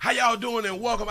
How y'all doing and welcome.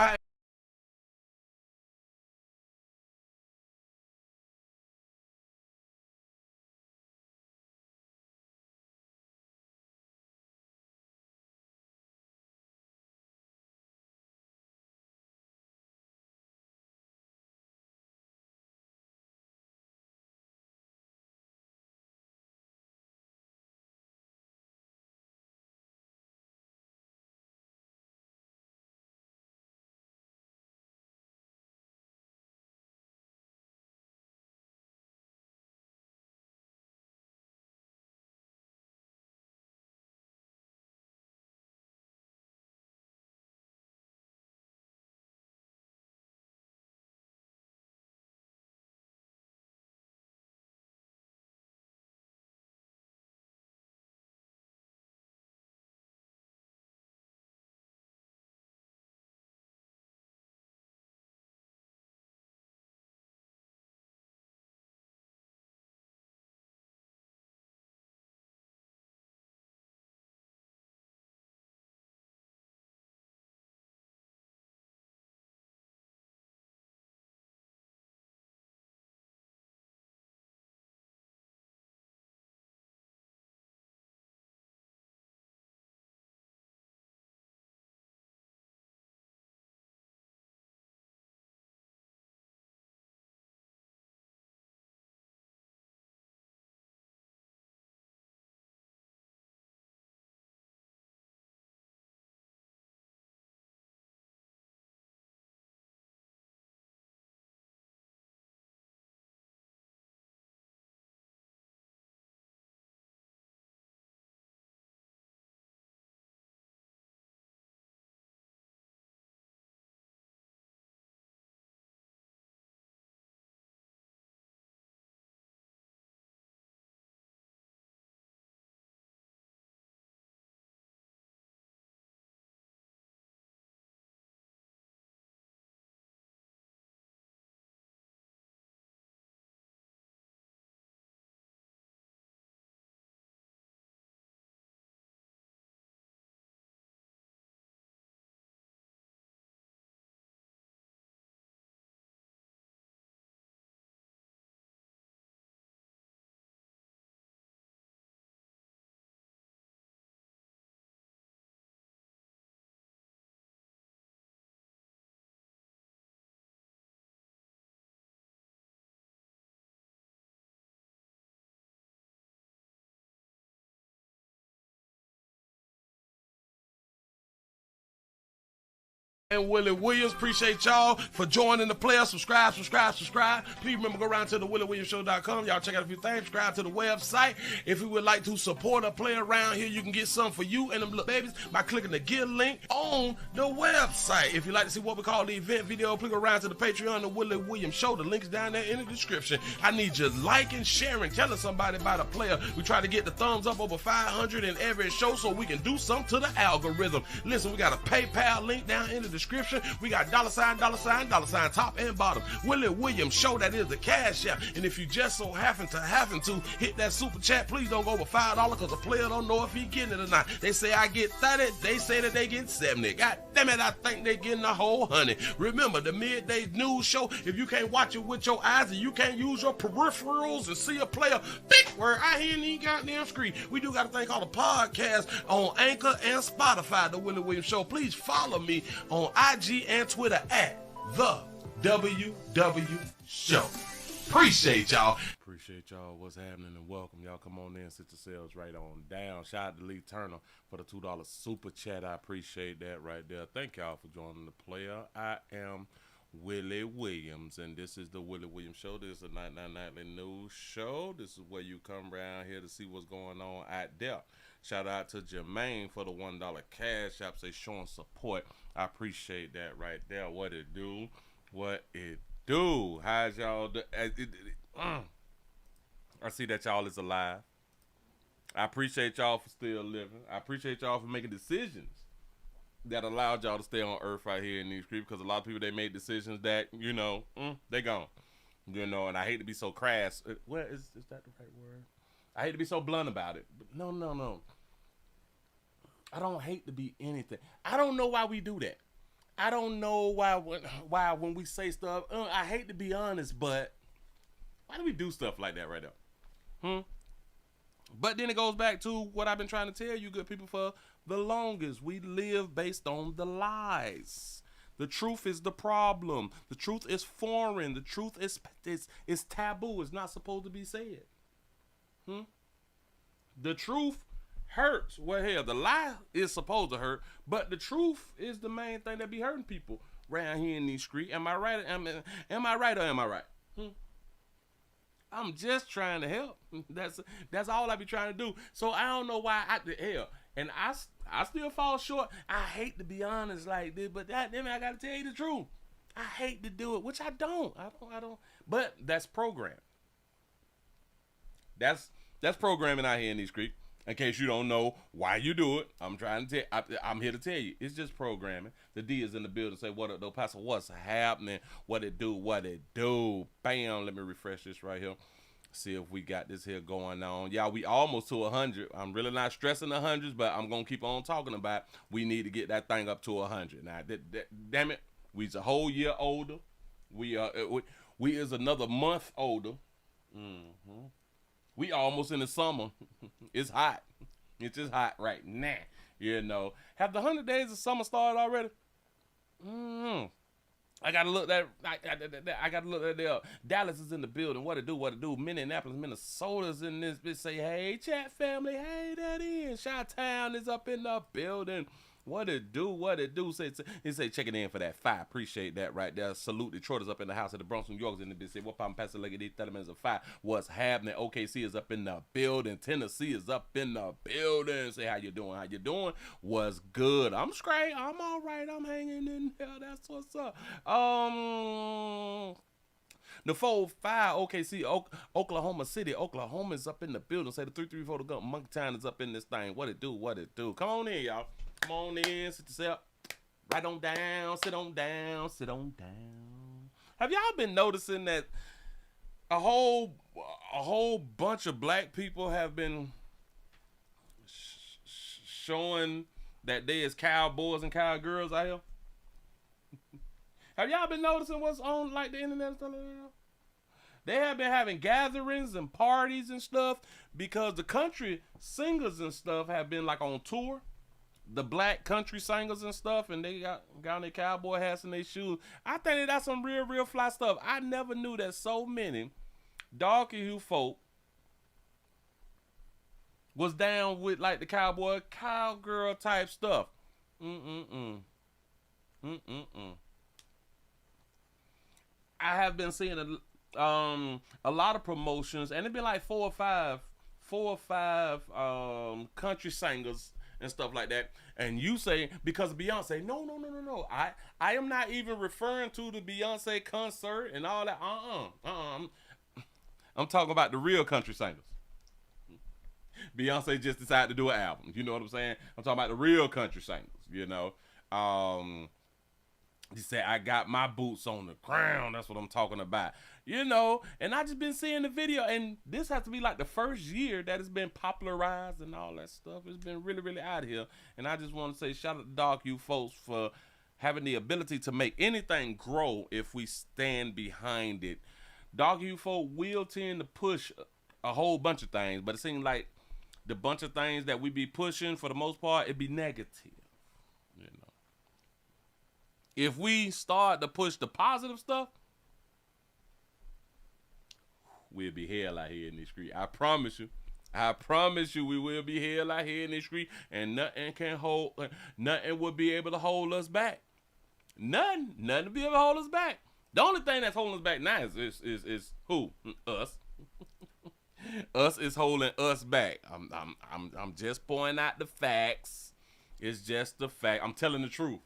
And Willie Williams, appreciate y'all for joining the player. Subscribe. Please remember, go around to the WillieWilliamsShow.com. Y'all check out a few things. Subscribe to the website. If you would like to support a player around here, you can get some for you and them little babies by clicking the Get link on the website. If you'd like to see what we call the event video, please go around to the Patreon, the Willie Williams Show. The link's down there in the description. I need you liking, sharing, telling somebody about a player. We try to get the thumbs up over 500 in every show so we can do something to the algorithm. Listen, we got a PayPal link down in the description. We got $sign, top and bottom. Willie Williams Show, that is the cash app. And if you just so happen to hit that super chat, please don't go over $5 because the player don't know if he getting it or not. They say I get 30, they say that they get 70. God damn it, I think they getting the whole 100. Remember, the midday news show, if you can't watch it with your eyes and you can't use your peripherals and see a player, big word, I hear any goddamn screen. We do got a thing called a podcast on Anchor and Spotify, the Willie Williams Show. Please follow me on IG and Twitter at the WW Show. Appreciate y'all. Appreciate y'all. What's happening and welcome. Y'all come on in, sit yourselves right on down. Shout out to Lee Turner for the $2 super chat. I appreciate that right there. Thank y'all for joining the player. I am Willie Williams, and this is the Willie Williams Show. This is a nightly news show. This is where you come around here to see what's going on out there. Shout out to Jermaine for the $1 cash app. Say showing support. I appreciate that right there. What it do? What it do? How's y'all? I see that y'all is alive. I appreciate y'all for still living. I appreciate y'all for making decisions that allowed y'all to stay on earth right here in these streets, because a lot of people, they made decisions that, they gone. And I hate to be so crass. What is that the right word? I hate to be so blunt about it. But no. I don't hate to be anything. I don't know why we do that. I don't know why when we say stuff, I hate to be honest, but why do we do stuff like that right now? But then it goes back to what I've been trying to tell you, good people, for the longest. We live based on the lies. The truth is the problem. The truth is foreign. The truth is taboo. It's not supposed to be said. The truth hurts. Well, hell, the lie is supposed to hurt, but the truth is the main thing that be hurting people around here in these streets. Am I right? Am I right or am I right? I'm just trying to help. That's all I be trying to do. So I don't know why and I still fall short. I hate to be honest like this, but I gotta tell you the truth. I hate to do it, which I don't. But that's programming. That's programming out here in these streets. In case you don't know why you do it, I'm here to tell you. It's just programming. The D is in the building. Say, what up, though, Pastor? What's happening? What it do? Bam. Let me refresh this right here. See if we got this here going on. Y'all, we almost to 100. I'm really not stressing the hundreds, but I'm going to keep on talking about we need to get that thing up to 100. Now, damn it, we's a whole year older. We is another month older. We almost in the summer. It's hot. It's just hot right now. You know. Have the 100 days of summer started already? I gotta look that. I gotta look that there. Dallas is in the building. What it do? Minneapolis, Minnesota's in this bitch. Say, hey, chat family. Hey, that is. Chi-Town is up in the building. What it do? Say checking in for that 5. Appreciate that right there. Salute Detroit is up in the house of the Bronx, New York is in the bitch. Say what poppin' Pastor Leggy these 30 minutes of 5. What's happening? OKC is up in the building. Tennessee is up in the building. Say how you doing? What's good? I'm straight. I'm all right. I'm hanging in there. That's what's up. The 4-5 OKC, Oklahoma City, Oklahoma is up in the building. Say the 334 the gun. Monkey Town is up in this thing. What it do? Come on in, y'all. Come on in, sit yourself. Right on down, sit on down. Have y'all been noticing that a whole bunch of black people have been showing that they is cowboys and cowgirls out here? Have y'all been noticing what's on like the internet and stuff like that? They have been having gatherings and parties and stuff because the country singers and stuff have been like on tour. The black country singers and stuff, and they got on their cowboy hats and their shoes. I think that's some real fly stuff. I never knew that so many dark hue folk was down with like the cowboy, cowgirl type stuff. I have been seeing a lot of promotions, and it been like four or five country singers and stuff like that. And you say, because Beyonce, no. I am not even referring to the Beyonce concert and all that. I'm talking about the real country singers. Beyonce just decided to do an album. You know what I'm saying? I'm talking about the real country singers, you know. He said, I got my boots on the ground. That's what I'm talking about. You know, and I just been seeing the video, and this has to be like the first year that it's been popularized and all that stuff. It's been really out here. And I just want to say shout out to Dark You folks for having the ability to make anything grow if we stand behind it. Dark You folk will tend to push a whole bunch of things, but it seems like the bunch of things that we be pushing, for the most part, it be negative. You know, if we start to push the positive stuff, we'll be hell out here in the street. I promise you, we will be hell out here in the street, and nothing will be able to hold us back. Nothing will be able to hold us back. The only thing that's holding us back now is who? Us. Us is holding us back. I'm just pointing out the facts. It's just the fact. I'm telling the truth.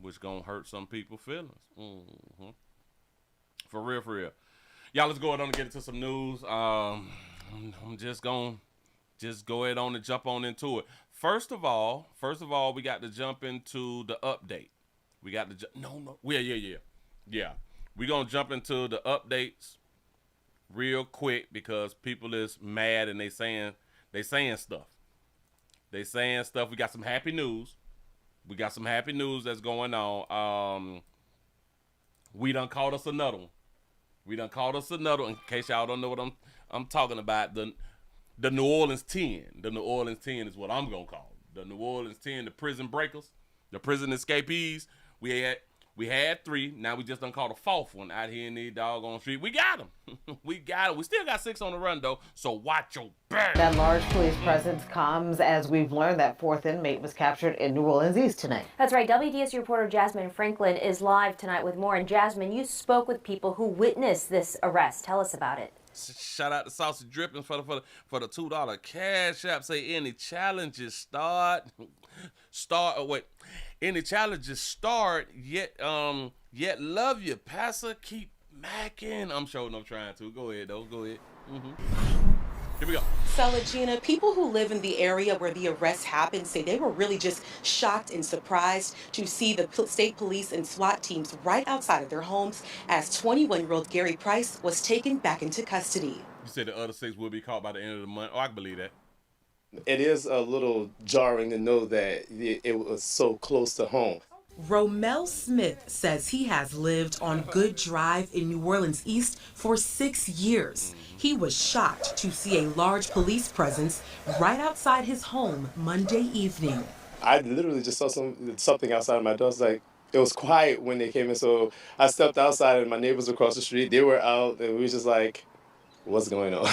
Which gonna hurt some people's feelings. For real. Y'all, let's go ahead on and get into some news. I'm just gonna go ahead on and jump on into it. First of all, we got to jump into the update. We got to yeah. We gonna jump into the updates real quick because people is mad and they saying stuff. We got some happy news. we got some happy news that's going on. We done caught us another one. In case y'all don't know what I'm talking about, the New Orleans 10. The New Orleans 10 is what I'm gonna call it. The New Orleans 10, the prison breakers, the prison escapees. We had 3. Now we just done caught a 4th one out here in the doggone street. We got them. We still got 6 on the run though. So watch your back. That large police presence comes as we've learned that 4th inmate was captured in New Orleans East tonight. That's right. WDS reporter Jasmine Franklin is live tonight with more. And Jasmine, you spoke with people who witnessed this arrest. Tell us about it. Shout out to Saucy Drippings for the $2 cash app. Say any challenges start. Any challenges start. Yet love you, Pastor. Keep macking. I'm sure no trying to. Go ahead though. Go ahead. Here we go. Salagina, people who live in the area where the arrest happened say they were really just shocked and surprised to see the state police and SWAT teams right outside of their homes as 21-year-old Gary Price was taken back into custody. You said the other 6 will be caught by the end of the month. Oh, I can believe that. It is a little jarring to know that it was so close to home. Romel Smith says he has lived on Good Drive in New Orleans East for 6 years. He was shocked to see a large police presence right outside his home Monday evening. I literally just saw something outside my door. I was like, it was quiet when they came in, so I stepped outside and my neighbors across the street, they were out, and we were just like, what's going on?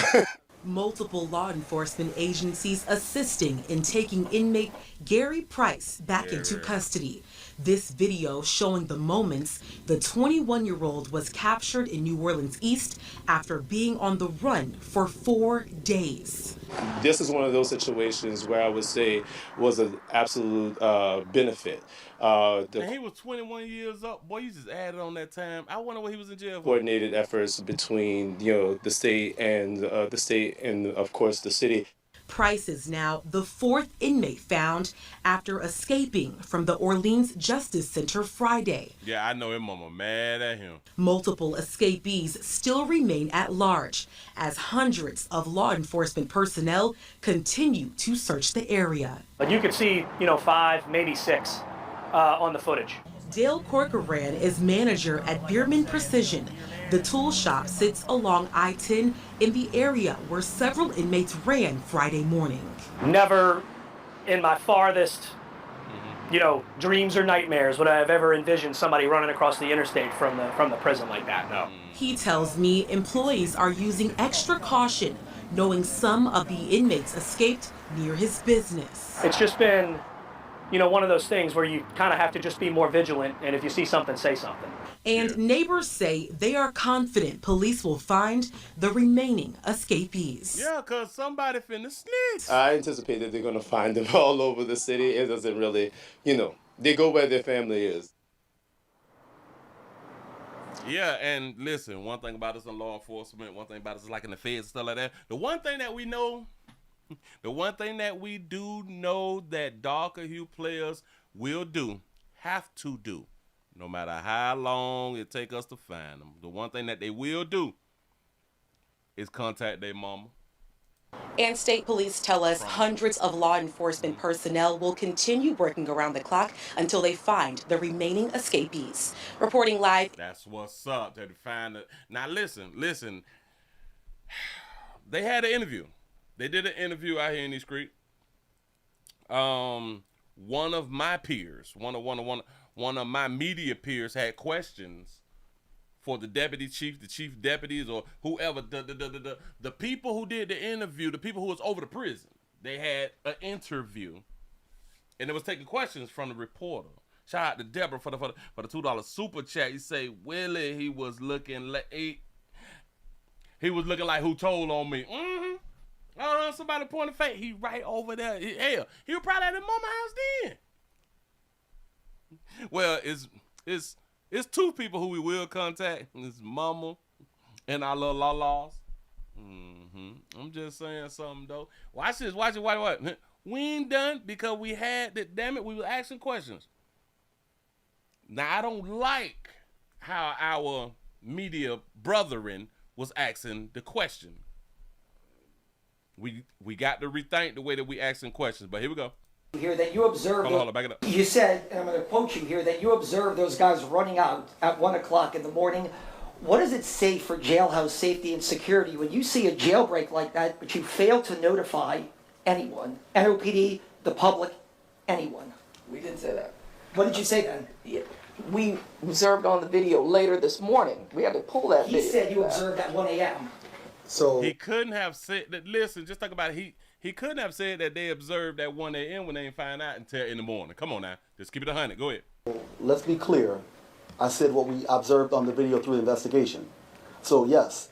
Multiple law enforcement agencies assisting in taking inmate Gary Price back into custody. This video showing the moments the 21-year-old was captured in New Orleans East after being on the run for 4 days. This is one of those situations where I would say was an absolute benefit. And he was 21 years up. Boy, you just added on that time. I wonder what he was in jail for. Coordinated efforts between, the state and of course the city. Price is now the 4th inmate found after escaping from the Orleans Justice Center Friday. Yeah, I know his mama mad at him. Multiple escapees still remain at large as hundreds of law enforcement personnel continue to search the area. But you could see, 5, maybe 6 on the footage. Dale Corcoran is manager at Bierman Precision. The tool shop sits along I-10 in the area where several inmates ran Friday morning. Never in my farthest, dreams or nightmares would I have ever envisioned somebody running across the interstate from the prison like that, no. He tells me employees are using extra caution, knowing some of the inmates escaped near his business. It's just been, one of those things where you kind of have to just be more vigilant, and if you see something, say something. And neighbors say they are confident police will find the remaining escapees. Yeah, because somebody finna snitch. I anticipate that they're going to find them all over the city. It doesn't really, they go where their family is. Yeah, and listen, one thing about us in law enforcement, one thing about us like in the feds and stuff like that, the one thing that we do know that darker hue players will do, have to do, no matter how long it take us to find them. The one thing that they will do is contact their mama. And state police tell us hundreds of law enforcement personnel will continue working around the clock until they find the remaining escapees. Reporting live. That's what's up. They find it. Now listen. They had an interview. They did an interview out here in these streets. One of my peers, one of my media peers had questions for the deputy chief, the chief deputies, or whoever, the people who did the interview, the people who was over the prison. They had an interview, and it was taking questions from the reporter. Shout out to Deborah for the $2 super chat. He say, Willie, he was looking like who told on me. Somebody pointed fake. He right over there. Hell, he was probably at his mama house then. Well, it's 2 people who we will contact. It's mama and our little laws. I'm just saying something though. Watch this. Watch it. We ain't done because we had that. Damn it, we were asking questions. Now I don't like how our media brethren was asking the question. We got to rethink the way that we asking questions, but here we go. Here that you observed. Hold on, back it up. You said, and I'm going to quote you here, that you observed those guys running out at 1 o'clock in the morning. What does it say for jailhouse safety and security when you see a jailbreak like that, but you fail to notify anyone, NOPD, the public, anyone? We didn't say that. What did you say then? Yeah. We observed on the video later this morning. We had to pull that video. He said you observed at 1 a.m. So He couldn't have said that. Listen, just talk about it. He couldn't have said that they observed at 1 a.m. when they didn't find out until in the morning. Come on now. Just keep it 100. Go ahead. let's be clear. I said what we observed on the video through the investigation. So yes,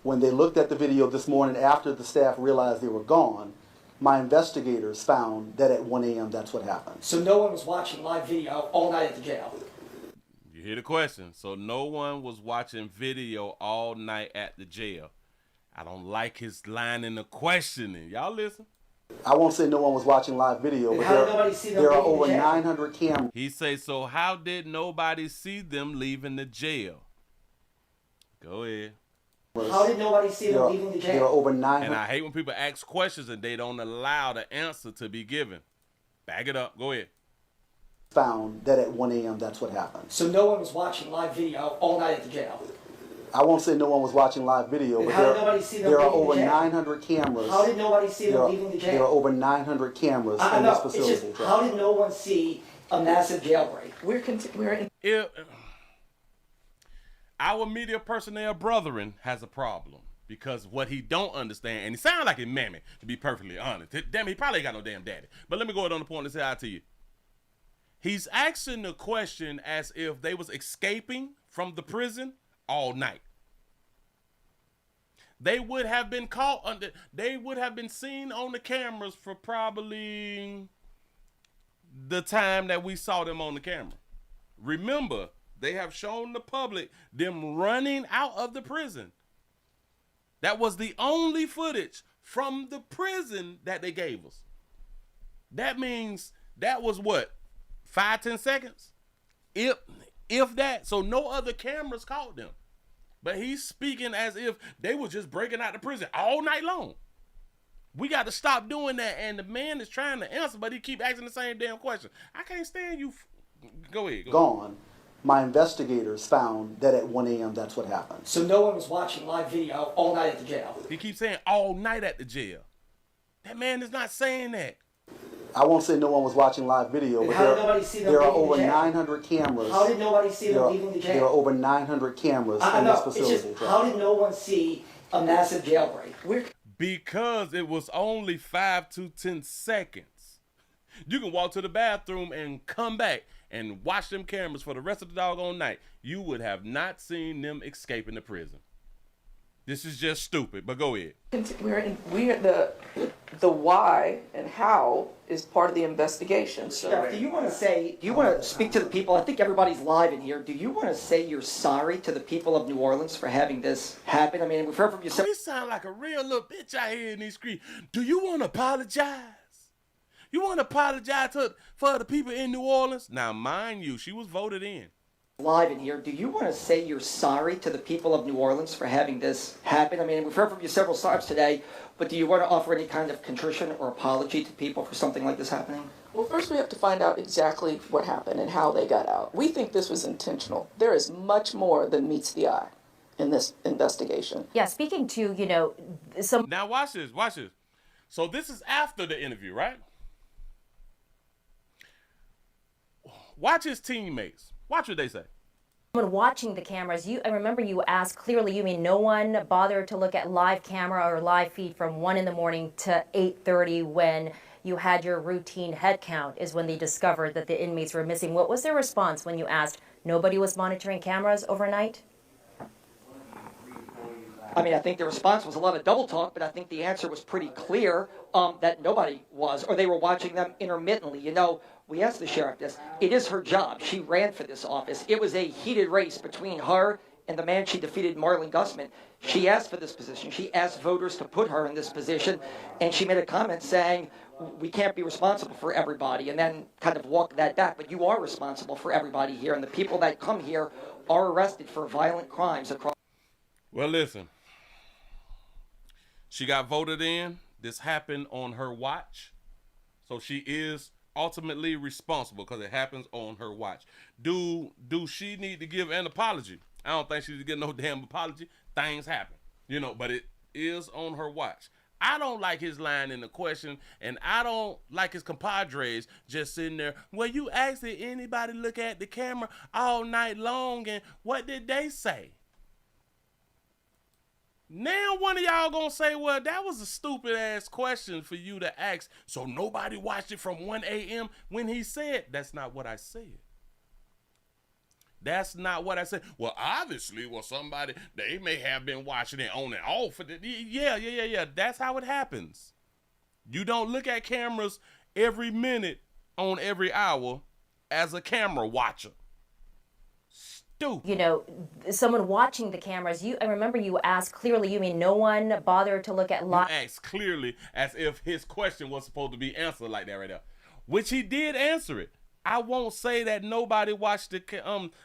when they looked at the video this morning after the staff realized they were gone, my investigators found that at 1 a.m. that's what happened. So no one was watching live video all night at the jail? You hear the question. So no one was watching video all night at the jail. I don't like his line in the questioning. Y'all listen. I won't say no one was watching live video, but How did nobody see them there are leaving the over jail? 900 cameras. He say, so how did nobody see them leaving the jail? Go ahead. How did nobody see them leaving the There are jail? over 900. And I hate when people ask questions and they don't allow the answer to be given. Back it up. Go ahead. Found that at 1 a.m. that's what happened. So no one was watching live video all night at the jail? I won't say no one was watching live video, And but how did nobody see them there are leaving the over jail? 900 cameras. How did nobody see There them are, leaving the there are jail? over 900 cameras I in know. this It's facility. just, how did no one see a massive jailbreak? We're in. If our media personnel brethren has a problem because what he don't understand, and he sound like a mammy, to be perfectly honest. Damn, he probably ain't got no damn daddy. But let me go ahead on the point and say out to you. He's asking the question as if they was escaping from the prison all night. They would have been caught under, they would have been seen on the cameras for probably the time that we saw them on the camera. Remember, they have shown the public them running out of the prison. That was the only footage from the prison that they gave us. That means that was what, 5-10 seconds? If that. So no other cameras caught them. But he's speaking as if they were just breaking out the prison all night long. We got to stop doing that. And the man is trying to answer, but he keep asking the same damn question. I can't stand you. Go ahead. Gone. My investigators found that at 1 a.m. that's what happened. So no one was watching live video all night at the jail? He keeps saying all night at the jail. That man is not saying that. I won't say no one was watching live video, And but how did nobody see them there are leaving the over jail? 900 cameras. How did nobody see them There are- leaving the There are jail? over 900 cameras I in this know. It's facility. just, how did no one see a massive jailbreak? Because it was only 5 to 10 seconds. You can walk to the bathroom and come back and watch them cameras for the rest of the doggone night. You would have not seen them escaping the prison. This is just stupid, but go ahead. We're the why and how is part of the investigation. So Sheriff, do you want to speak to the people? I think everybody's live in here. Do you want to say you're sorry to the people of New Orleans for having this happen? I mean, we've heard from you. You sound like a real little bitch out here in these streets. Do you want to apologize? You want to apologize for the people in New Orleans? Now, mind you, she was voted in. Live in here. Do you want to say you're sorry to the people of New Orleans for having this happen? I mean, we've heard from you several times today, but do you want to offer any kind of contrition or apology to people for something like this happening? well, first we have to find out exactly what happened and how they got out. We think this was intentional. There is much more than meets the eye in this investigation. Yeah, speaking to, you know, some... Now, watch this. Watch this. So this is after the interview, right? Watch his teammates. Watch what they say. Someone watching the cameras, I remember you asked clearly, you mean no one bothered to look at live camera or live feed from 1 in the morning to 8:30 when you had your routine head count is when they discovered that the inmates were missing. What was their response when you asked nobody was monitoring cameras overnight? I mean, I think the response was a lot of double talk, but I think the answer was pretty clear that nobody was, or they were watching them intermittently. You know, we asked the sheriff this. It is her job. She ran for this office. It was a heated race between her and the man she defeated, Marlon Gussman. She asked for this position. She asked voters to put her in this position, and she made a comment saying, we can't be responsible for everybody, and then kind of walked that back. But you are responsible for everybody here, and the people that come here are arrested for violent crimes across. Well, listen. She got voted in. This happened on her watch. So she is ultimately responsible because it happens on her watch. Do she need to give an apology? I don't think she needs to get no damn apology. Things happen, you know, but it is on her watch. I don't like his line in the question, and I don't like his compadres just sitting there. Well, you asked did anybody look at the camera all night long, and what did they say? Now one of y'all gonna say, well, that was a stupid ass question for you to ask, so nobody watched it from 1 a.m. when he said, that's not what I said. That's not what I said. Well, obviously, somebody, they may have been watching it on and off. Yeah. That's how it happens. You don't look at cameras every minute on every hour as a camera watcher. Stupid. You know, someone watching the cameras, I remember you asked clearly, you mean no one bothered to look at live? You asked clearly as if his question was supposed to be answered like that right there, which he did answer it. I won't say that nobody watched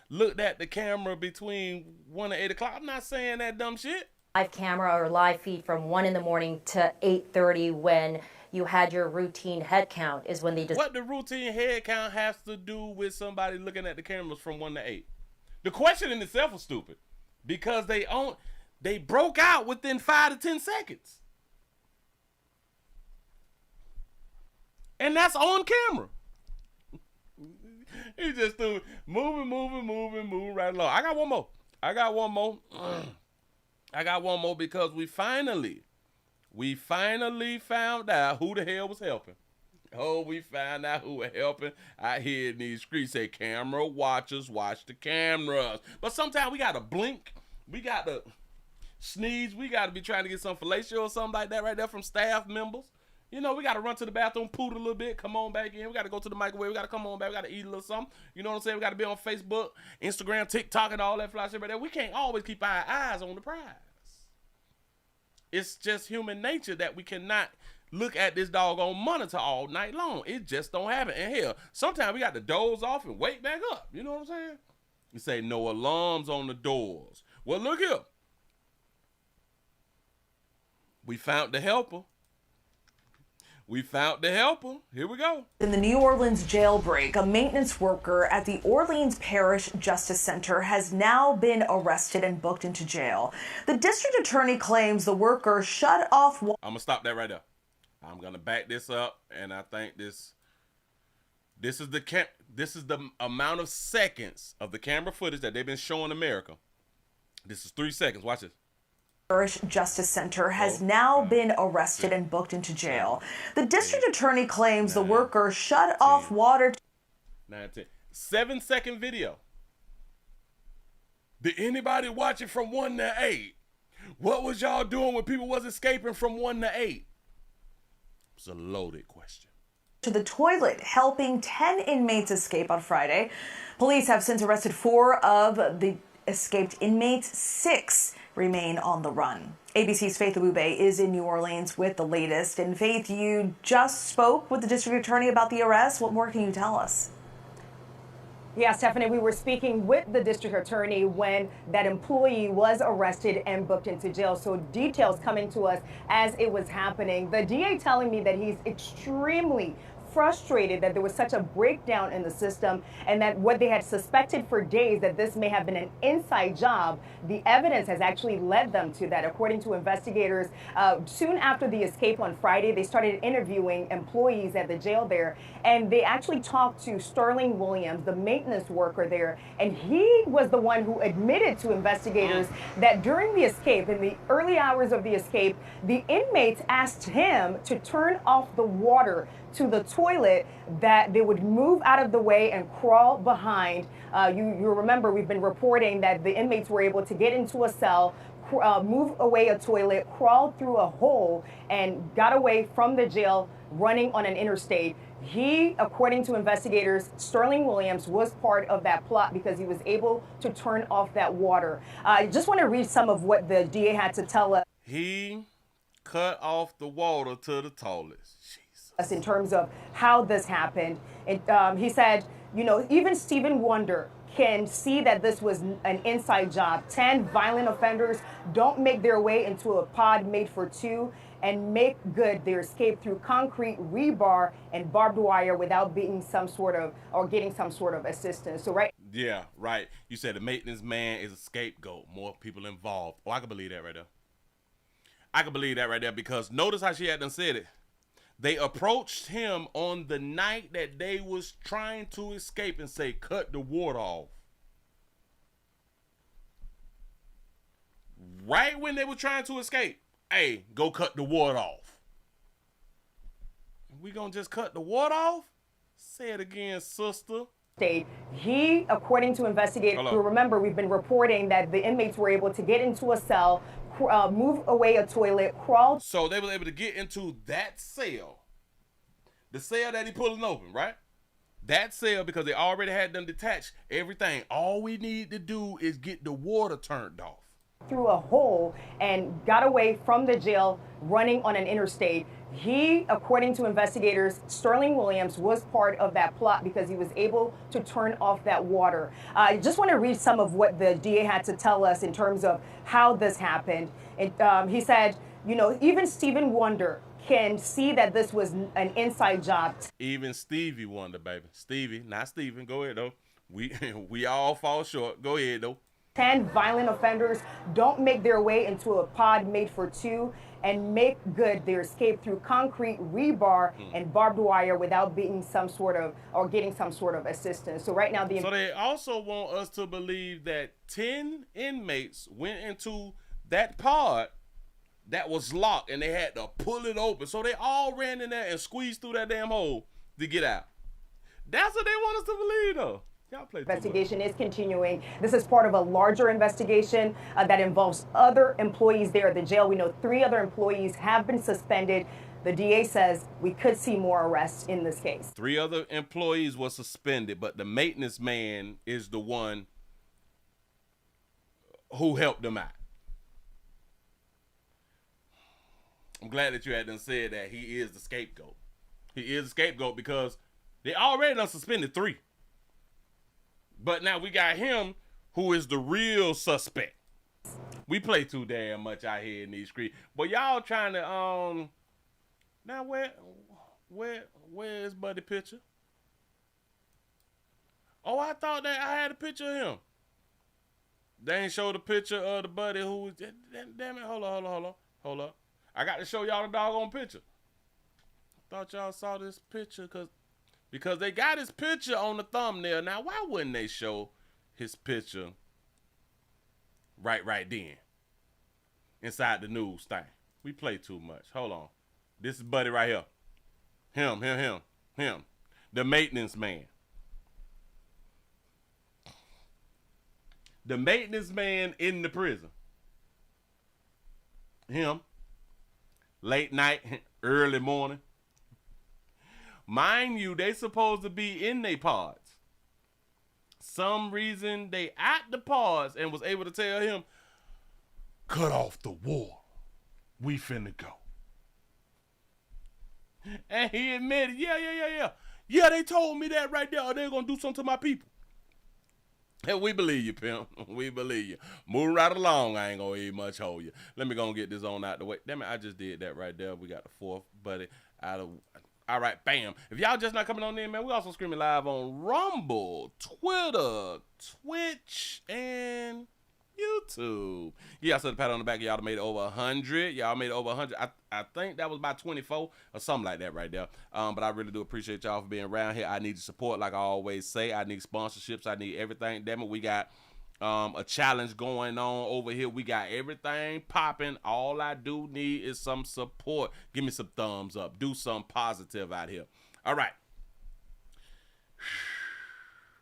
looked at the camera between 1 and 8 o'clock. I'm not saying that dumb shit. Live camera or live feed from 1 in the morning to 8:30 when you had your routine head count is when they just. What the routine head count has to do with somebody looking at the cameras from 1 to 8? The question in itself was stupid because they broke out within 5 to 10 seconds. And that's on camera. He just threw moving right along. I got one more because we finally found out who the hell was helping. Oh, we found out who were helping. I hear in these streets say camera watchers watch the cameras. But sometimes we got to blink. We got to sneeze. We got to be trying to get some fellatio or something like that right there from staff members. You know, we got to run to the bathroom, poot a little bit, come on back in. We got to go to the microwave. We got to come on back. We got to eat a little something. You know what I'm saying? We got to be on Facebook, Instagram, TikTok, and all that fly shit right there. We can't always keep our eyes on the prize. It's just human nature that we cannot look at this doggone monitor all night long. It just don't happen. And hell, sometimes we got to doze off and wake back up. You know what I'm saying? You say no alarms on the doors. Well, look here. We found the helper. Here we go. In the New Orleans jailbreak, a maintenance worker at the Orleans Parish Justice Center has now been arrested and booked into jail. The district attorney claims the worker shut off. I'm gonna stop that right there. I'm gonna back this up, and I think this is the amount of seconds of the camera footage that they've been showing America. This is 3 seconds. Watch this. Parish Justice Center has now been arrested and booked into jail. The district attorney claims the worker shut off water. 19. 7-second video. Did anybody watch it from 1 to 8? What was y'all doing when people was escaping from 1 to 8? It's a loaded question. To the toilet, helping 10 inmates escape on Friday. Police have since arrested 4 of the escaped inmates. 6 remain on the run. ABC's Faith Abube is in New Orleans with the latest. And Faith, you just spoke with the district attorney about the arrest. What more can you tell us? Yeah, Stephanie, we were speaking with the district attorney when that employee was arrested and booked into jail. So details coming to us as it was happening. The DA telling me that he's extremely frustrated that there was such a breakdown in the system and that what they had suspected for days that this may have been an inside job, the evidence has actually led them to that. According to investigators, soon after the escape on Friday, they started interviewing employees at the jail there, and they actually talked to Sterling Williams, the maintenance worker there, and he was the one who admitted to investigators that during the escape, in the early hours of the escape, the inmates asked him to turn off the water to the toilet, that they would move out of the way and crawl behind. You remember we've been reporting that the inmates were able to get into a cell, move away a toilet, crawl through a hole, and got away from the jail running on an interstate. He, according to investigators, Sterling Williams was part of that plot because he was able to turn off that water. I just want to read some of what the DA had to tell us. He cut off the water to the toilet. In terms of how this happened. He said, you know, even Stephen Wonder can see that this was an inside job. 10 violent offenders don't make their way into a pod made for 2. and make good their escape through concrete, rebar, and barbed wire without being getting some sort of assistance. So Yeah, right. You said the maintenance man is a scapegoat. More people involved. Oh, I can believe that right there. I can believe that right there because notice how she had done said it. They approached him on the night that they was trying to escape and say, cut the water off. Right when they were trying to escape, hey, go cut the water off. We gonna just cut the water off? Say it again, sister. He, according to investigators, remember we've been reporting that the inmates were able to get into a cell, move away a toilet, crawl. So they were able to get into that cell, the cell that he pulling open, right? That cell, because they already had them detached everything. All we need to do is get the water turned off. Through a hole and got away from the jail running on an interstate. He, according to investigators, Sterling Williams was part of that plot because he was able to turn off that water. I just want to read some of what the DA had to tell us in terms of how this happened. He said, you know, even Stephen Wonder can see that this was an inside job. Even Stevie Wonder, baby. Stevie, not Steven. Go ahead, though. We all fall short. Go ahead, though. 10 violent offenders don't make their way into a pod made for two and make good their escape through concrete, rebar, and barbed wire without being getting some sort of assistance. So right now So they also want us to believe that 10 inmates went into that pod that was locked and they had to pull it open. So they all ran in there and squeezed through that damn hole to get out. That's what they want us to believe, though. Investigation is continuing. This is part of a larger investigation that involves other employees there at the jail. We know 3 other employees have been suspended. The DA says we could see more arrests in this case. 3 other employees were suspended, but the maintenance man is the one who helped them out. I'm glad that you had done said that he is the scapegoat. He is the scapegoat because they already done suspended 3. But now we got him who is the real suspect. We play too damn much out here in these streets. But y'all trying to now where is Buddy picture? Oh, I thought that I had a picture of him. They ain't showed a picture of the Buddy who was damn it, hold up. I got to show y'all the doggone picture. Thought y'all saw this picture because they got his picture on the thumbnail. Now, why wouldn't they show his picture right then inside the news thing? We play too much. Hold on. This is Buddy right here. Him. The maintenance man. The maintenance man in the prison. Him. Late night, early morning. Mind you, they supposed to be in their pods. Some reason they at the pods and was able to tell him, cut off the water. We finna go. And he admitted, yeah. Yeah, they told me that right there, or they're gonna do something to my people. And we believe you, pimp. We believe you. Moving right along, I ain't gonna even much hold you. Let me go and get this on out the way. Damn it, I just did that right there. We got the 4th buddy out of... All right, bam. If y'all just not coming on in, man, we also streaming live on Rumble, Twitter, Twitch, and YouTube. Yeah, I said the pat on the back. Y'all made it over 100. Y'all made it over 100. I think that was about 24 or something like that right there. But I really do appreciate y'all for being around here. I need your support, like I always say. I need sponsorships. I need everything. Damn it, we got a challenge going on over here. We got everything popping. All I do need is some support. Give me some thumbs up. Do something positive out here. All right.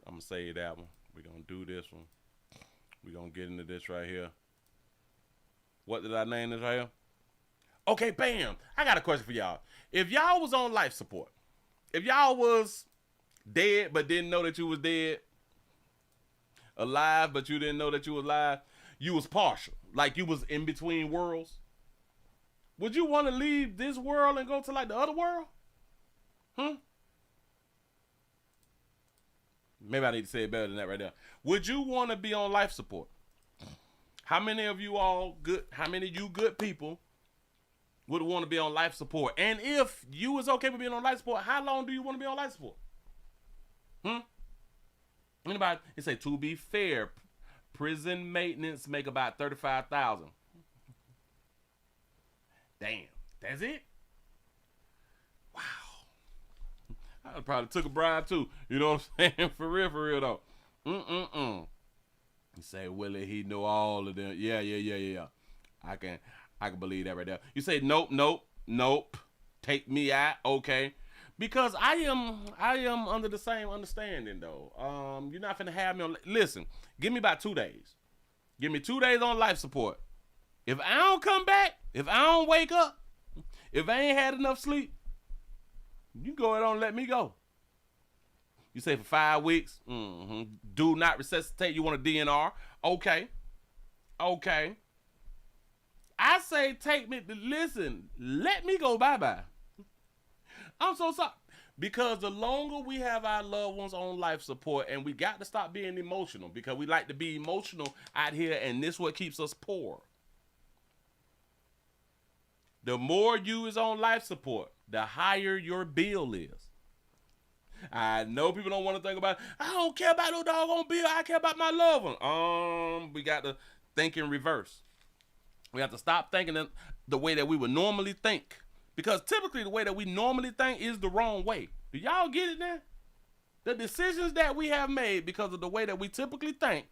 I'm going to say that one. We're going to do this one. We're going to get into this right here. What did I name this right here? Okay, bam. I got a question for y'all. If y'all was on life support, if y'all was dead but didn't know that you was dead, alive but you didn't know that you was alive, you was partial, like you was in between worlds, would you want to leave this world and go to like the other world? Maybe I need to say it better than that right there. Would you want to be on life support? How many of you all good, how many of you good people would want to be on life support? And if you was okay with being on life support, how long do you want to be on life support? Anybody? It say, to be fair, prison maintenance make about $35,000. Damn, that's it? Wow. I probably took a bribe too. You know what I'm saying? For real though. You say, Willie, he know all of them. Yeah. I can believe that right there. You say, nope. Take me out, okay. Because I am under the same understanding though. You're not finna have me on. Listen, give me about 2 days. Give me 2 days on life support. If I don't come back, if I don't wake up, if I ain't had enough sleep, you go ahead and let me go. You say for 5 weeks, do not resuscitate. You want a DNR? Okay. I say take me. Listen, let me go bye-bye. I'm so sorry. Because the longer we have our loved ones on life support, and we got to stop being emotional, because we like to be emotional out here, and this is what keeps us poor. The more you is on life support, the higher your bill is. I know people don't want to think about, I don't care about no doggone bill, I care about my loved one. We got to think in reverse. We have to stop thinking the way that we would normally think. Because typically the way that we normally think is the wrong way. Do y'all get it now? The decisions that we have made because of the way that we typically think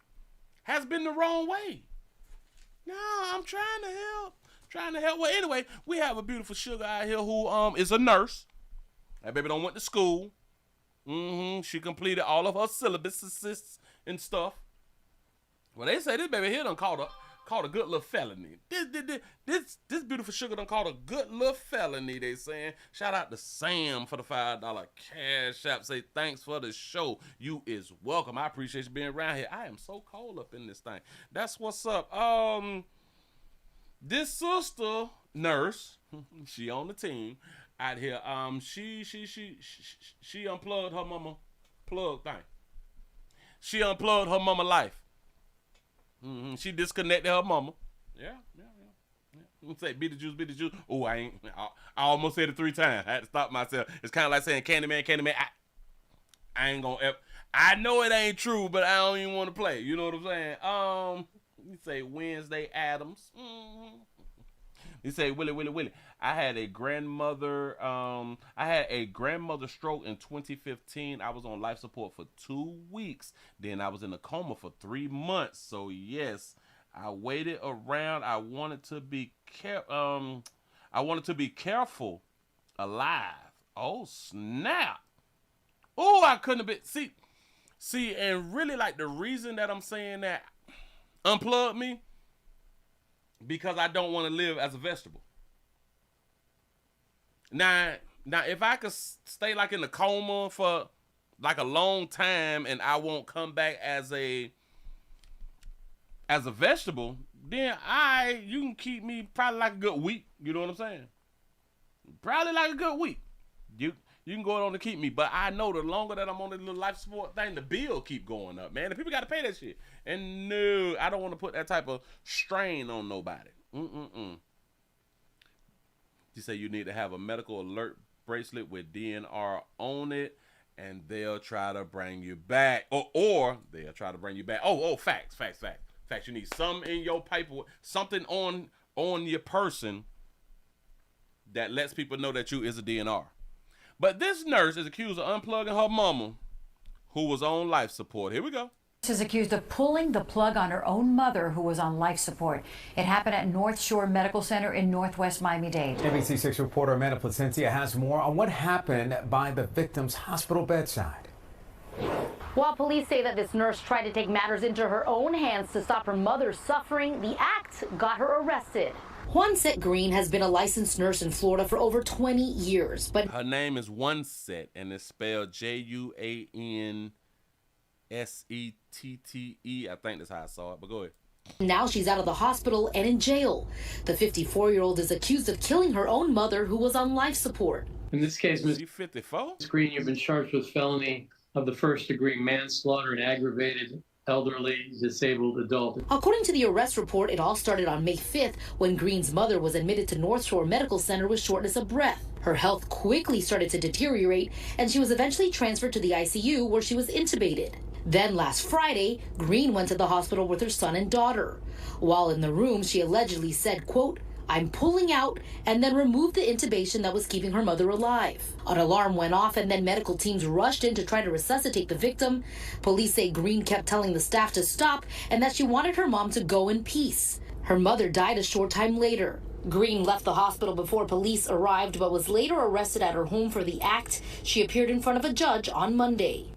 has been the wrong way. No, I'm trying to help. Well, anyway, we have a beautiful sugar out here who is a nurse. That baby done went to school. She completed all of her syllabuses and stuff. Well, they say this baby here done called a good little felony. This beautiful sugar done called a good little felony, they saying. Shout out to Sam for the $5 cash app. Say thanks for the show. You is welcome. I appreciate you being around here. I am so cold up in this thing. That's what's up. This sister nurse, she on the team out here. She unplugged her mama plug thing. She unplugged her mama life. She disconnected her mama. Yeah. Say beat the juice. Oh, I almost said it 3 times. I had to stop myself. It's kind of like saying Candyman. I ain't gonna ever. I know it ain't true, but I don't even want to play. You know what I'm saying? You say Wednesday Addams. You say Willie. I had a grandmother stroke in 2015. I was on life support for 2 weeks. Then I was in a coma for 3 months. So yes, I waited around. I wanted to be careful alive. Oh snap. Oh, I couldn't have been see, and really like the reason that I'm saying that unplug me, because I don't want to live as a vegetable. Now, if I could stay like in the coma for like a long time and I won't come back as a vegetable, then you can keep me probably like a good week. You know what I'm saying? Probably like a good week. You can go on to keep me, but I know the longer that I'm on this little life support thing, the bill keep going up, man. The people got to pay that shit. And no, I don't want to put that type of strain on nobody. You say you need to have a medical alert bracelet with DNR on it, and they'll try to bring you back. Or they'll try to bring you back. Facts. You need something in your paperwork, something on your person that lets people know that you is a DNR. But this nurse is accused of unplugging her mama, who was on life support. Here we go. She is accused of pulling the plug on her own mother, who was on life support. It happened at North Shore Medical Center in Northwest Miami-Dade. ABC6 reporter Amanda Placencia has more on what happened by the victim's hospital bedside. While police say that this nurse tried to take matters into her own hands to stop her mother's suffering, the act got her arrested. Juanset Green has been a licensed nurse in Florida for over 20 years, but her name is Juanset, and it's spelled Juansette. I think that's how I saw it, but go ahead. Now she's out of the hospital and in jail. The 54-year-old is accused of killing her own mother, who was on life support. In this case, Ms. 54? Green, you've been charged with felony of the first-degree manslaughter and aggravated elderly, disabled adult. According to the arrest report, it all started on May 5th when Green's mother was admitted to North Shore Medical Center with shortness of breath. Her health quickly started to deteriorate, and she was eventually transferred to the ICU where she was intubated. Then last Friday, Green went to the hospital with her son and daughter. While in the room, she allegedly said, quote, "I'm pulling out," and then removed the intubation that was keeping her mother alive. An alarm went off and then medical teams rushed in to try to resuscitate the victim. Police say Green kept telling the staff to stop and that she wanted her mom to go in peace. Her mother died a short time later. Green left the hospital before police arrived but was later arrested at her home for the act. She appeared in front of a judge on Monday.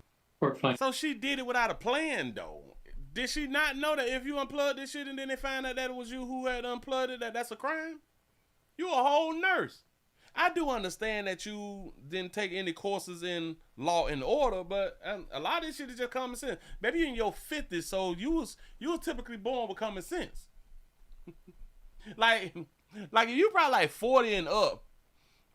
So she did it without a plan, though. Did she not know that if you unplug this shit and then they find out that it was you who had unplugged it, that's a crime? You a whole nurse. I do understand that you didn't take any courses in law and order, but a lot of this shit is just common sense. Maybe you're in your 50s, so you was typically born with common sense. like if you probably like 40 and up,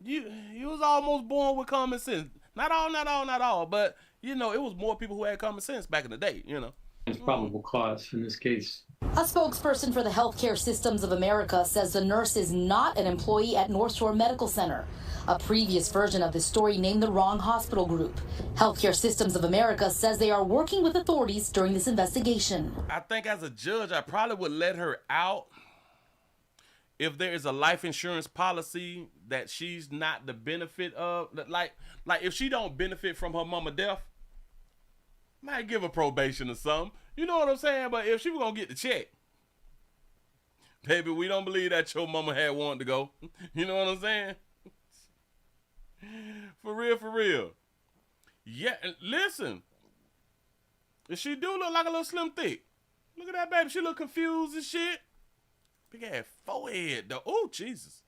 you was almost born with common sense. Not all, but you know, it was more people who had common sense back in the day, you know. It's probable cause in this case. A spokesperson for the Healthcare Systems of America says the nurse is not an employee at North Shore Medical Center. A previous version of the story named the wrong hospital group. Healthcare Systems of America says they are working with authorities during this investigation. I think as a judge, I probably would let her out if there is a life insurance policy that she's not the benefit of. Like if she don't benefit from her mama death, might give her probation or something. You know what I'm saying? But if she was going to get the check, baby, we don't believe that your mama had wanted to go. You know what I'm saying? For real. Yeah, listen. If she do look like a little slim thick, look at that baby. She look confused and shit. Big ass forehead, though. Oh, Jesus.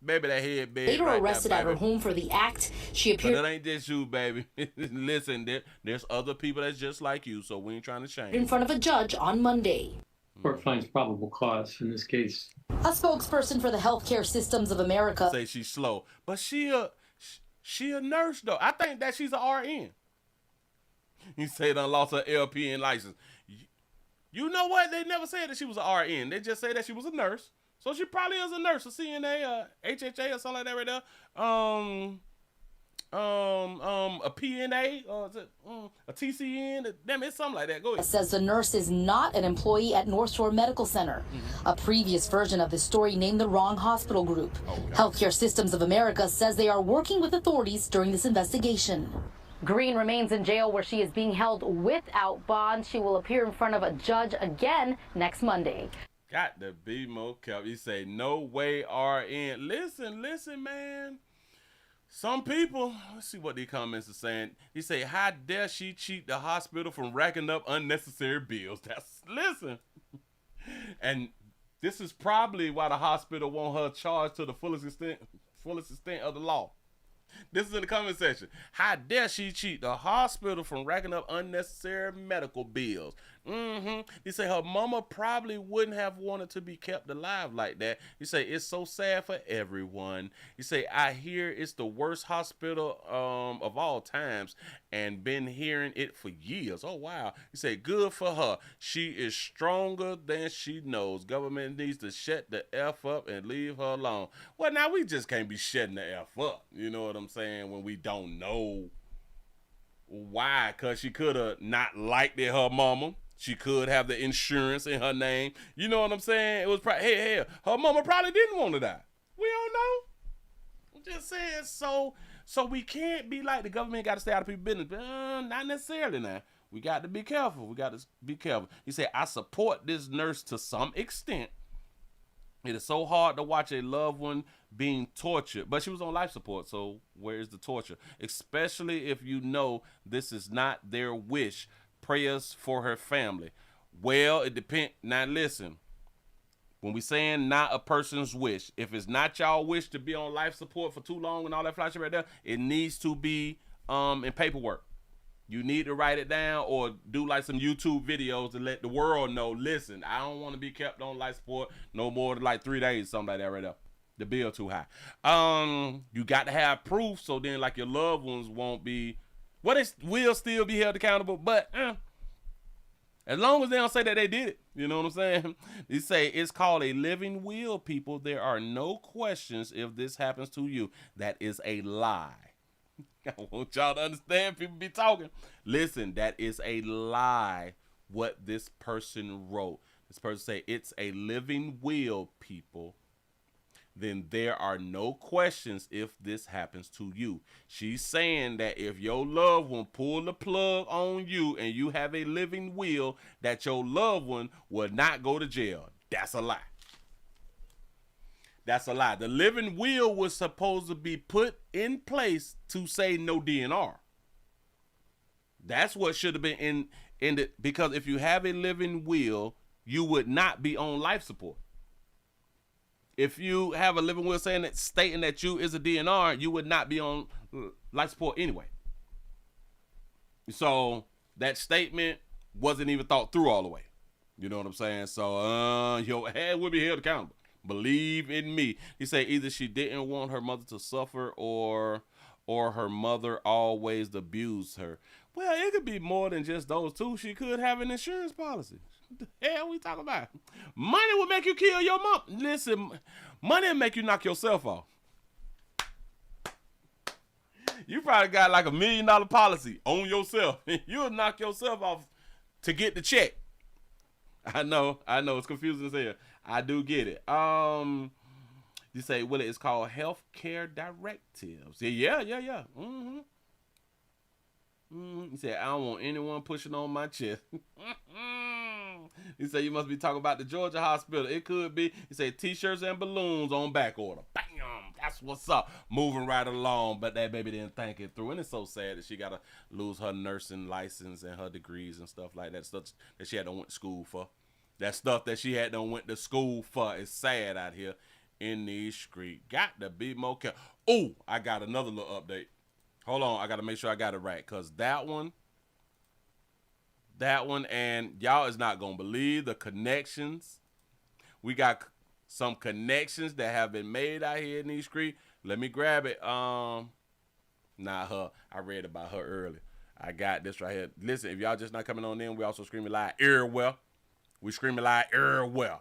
Baby, that head big. Later right arrested now, at her home for the act. She appeared. But that ain't just you, baby. Listen, there's other people that's just like you, so we ain't trying to shame. In front of a judge on Monday. Court finds probable cause in this case. A spokesperson for the Healthcare Systems of America say she's slow, but she a nurse though. I think that she's a RN. You say done lost her LPN license. You know what? They never said that she was a RN. They just say that she was a nurse. So she probably is a nurse, a CNA, HHA, or something like that right there. A PNA, or is it a TCN? Damn, it's something like that. Go ahead. Says the nurse is not an employee at North Shore Medical Center. A previous version of the story named the wrong hospital group. Healthcare Systems of America says they are working with authorities during this investigation. Green remains in jail where she is being held without bond. She will appear in front of a judge again next Monday. Got to be more careful. You say, no way, RN. Listen, man. Some people, let's see what these comments are saying. He say, how dare she cheat the hospital from racking up unnecessary bills? Listen. And this is probably why the hospital want her charged to the fullest extent of the law. This is in the comment section. How dare she cheat the hospital from racking up unnecessary medical bills? They say her mama probably wouldn't have wanted to be kept alive like that. You say it's so sad for everyone. You say I hear it's the worst hospital of all times and been hearing it for years. Oh wow. You say good for her. She is stronger than she knows. Government needs to shut the F up and leave her alone. Well, now we just can't be shutting the F up. You know what I'm saying? When we don't know why. Because she could have not liked it, her mama. She could have the insurance in her name. You know what I'm saying? It was probably, hell, her mama probably didn't want to die. We don't know. I'm just saying, so we can't be like the government got to stay out of people's business. Not necessarily now. We got to be careful. You say, I support this nurse to some extent. It is so hard to watch a loved one being tortured. But she was on life support, so where is the torture? Especially if you know this is not their wish. Prayers for her family. Well, it depends. Now listen, when we saying not a person's wish, if it's not y'all wish to be on life support for too long and all that fly shit right there, it needs to be in paperwork. You need to write it down or do like some YouTube videos to let the world know, listen, I don't want to be kept on life support no more than like 3 days, something like that right there. The bill too high. You got to have proof so then like your loved ones won't be Well, they will still be held accountable, but as long as they don't say that they did it, you know what I'm saying? They say it's called a living will, people. There are no questions if this happens to you. That is a lie. I want y'all to understand. People be talking. Listen, that is a lie what this person wrote. This person say it's a living will, people. Then there are no questions if this happens to you. She's saying that if your loved one pull the plug on you and you have a living will, that your loved one will not go to jail. That's a lie. That's a lie. The living will was supposed to be put in place to say no DNR. That's what should have been in the, because if you have a living will, you would not be on life support. If you have a living will stating that you is a DNR, you would not be on life support anyway. So that statement wasn't even thought through all the way. You know what I'm saying? So your head will be held accountable. Believe in me. He said either she didn't want her mother to suffer or her mother always abused her. Well, it could be more than just those two. She could have an insurance policy. What the hell we talking about? Money will make you kill your mom. Listen, money will make you knock yourself off. You probably got like $1 million policy on yourself. You'll knock yourself off to get the check. I know, it's confusing as hell. I do get it. You say, Willie, it's called healthcare directives. Yeah. Mm-hmm. He said, I don't want anyone pushing on my chest. He said, you must be talking about the Georgia hospital. It could be. He said, t-shirts and balloons on back order. Bam! That's what's up. Moving right along. But that baby didn't think it through. And it's so sad that she got to lose her nursing license and her degrees and stuff like that. Stuff that she had to went to school for. That stuff that she had to went to school for is sad out here in these streets. Got to be more careful. Oh, I got another little update. Hold on, I got to make sure I got it right. Because that one, and y'all is not going to believe the connections. We got some connections that have been made out here in these streets. Let me grab it. Not her. I read about her earlier. I got this right here. Listen, if y'all just not coming on in, we also screaming live everywhere. We screaming live everywhere.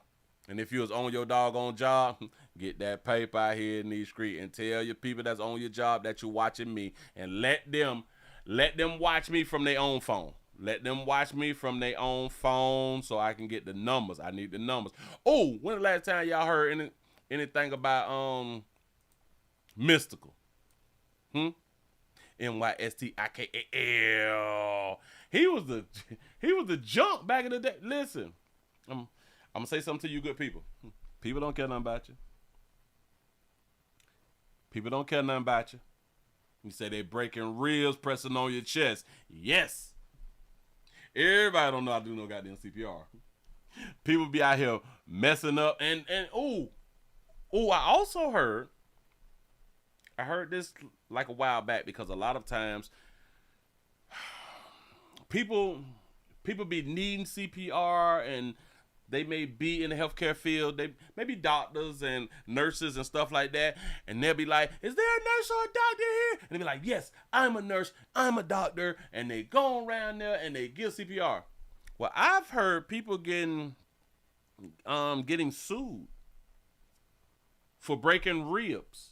And if you was on your doggone job, get that paper out here in these streets and tell your people that's on your job that you're watching me, and let them watch me from their own phone. Let them watch me from their own phone so I can get the numbers. I need the numbers. Oh, when the last time y'all heard anything about Mystical? MYSTIKAL. He was the junk back in the day. Listen, I'm gonna say something to you good people. People don't care nothing about you. People don't care nothing about you. You say they breaking ribs, pressing on your chest. Yes. Everybody don't know how to do no goddamn CPR. People be out here messing up and I also heard this like a while back, because a lot of times people be needing CPR, and they may be in the healthcare field. They may be doctors and nurses and stuff like that. And they'll be like, is there a nurse or a doctor here? And they'll be like, yes, I'm a nurse, I'm a doctor. And they go around there and they give CPR. Well, I've heard people getting sued for breaking ribs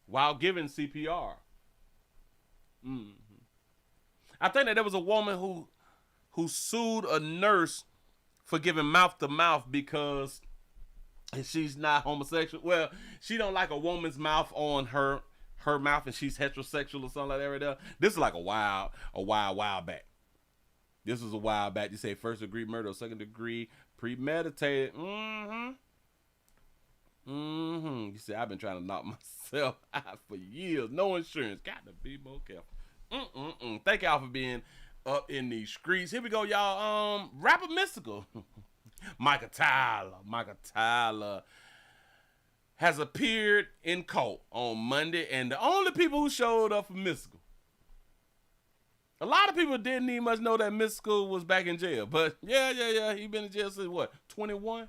while giving CPR. I think that there was a woman who sued a nurse for giving mouth to mouth because she's not homosexual. Well, she don't like a woman's mouth on her mouth, and she's heterosexual or something like that right there. This is like a while back. This was a while back. You say first degree murder or second degree premeditated. You see, I've been trying to knock myself out for years. No insurance. Got to be more careful. Thank y'all for being up in these streets. Here we go, y'all. Rapper Mystical. Michael Tyler has appeared in court on Monday, and the only people who showed up for Mystical. A lot of people didn't even much know that Mystical was back in jail, but yeah. He been in jail since what, 21?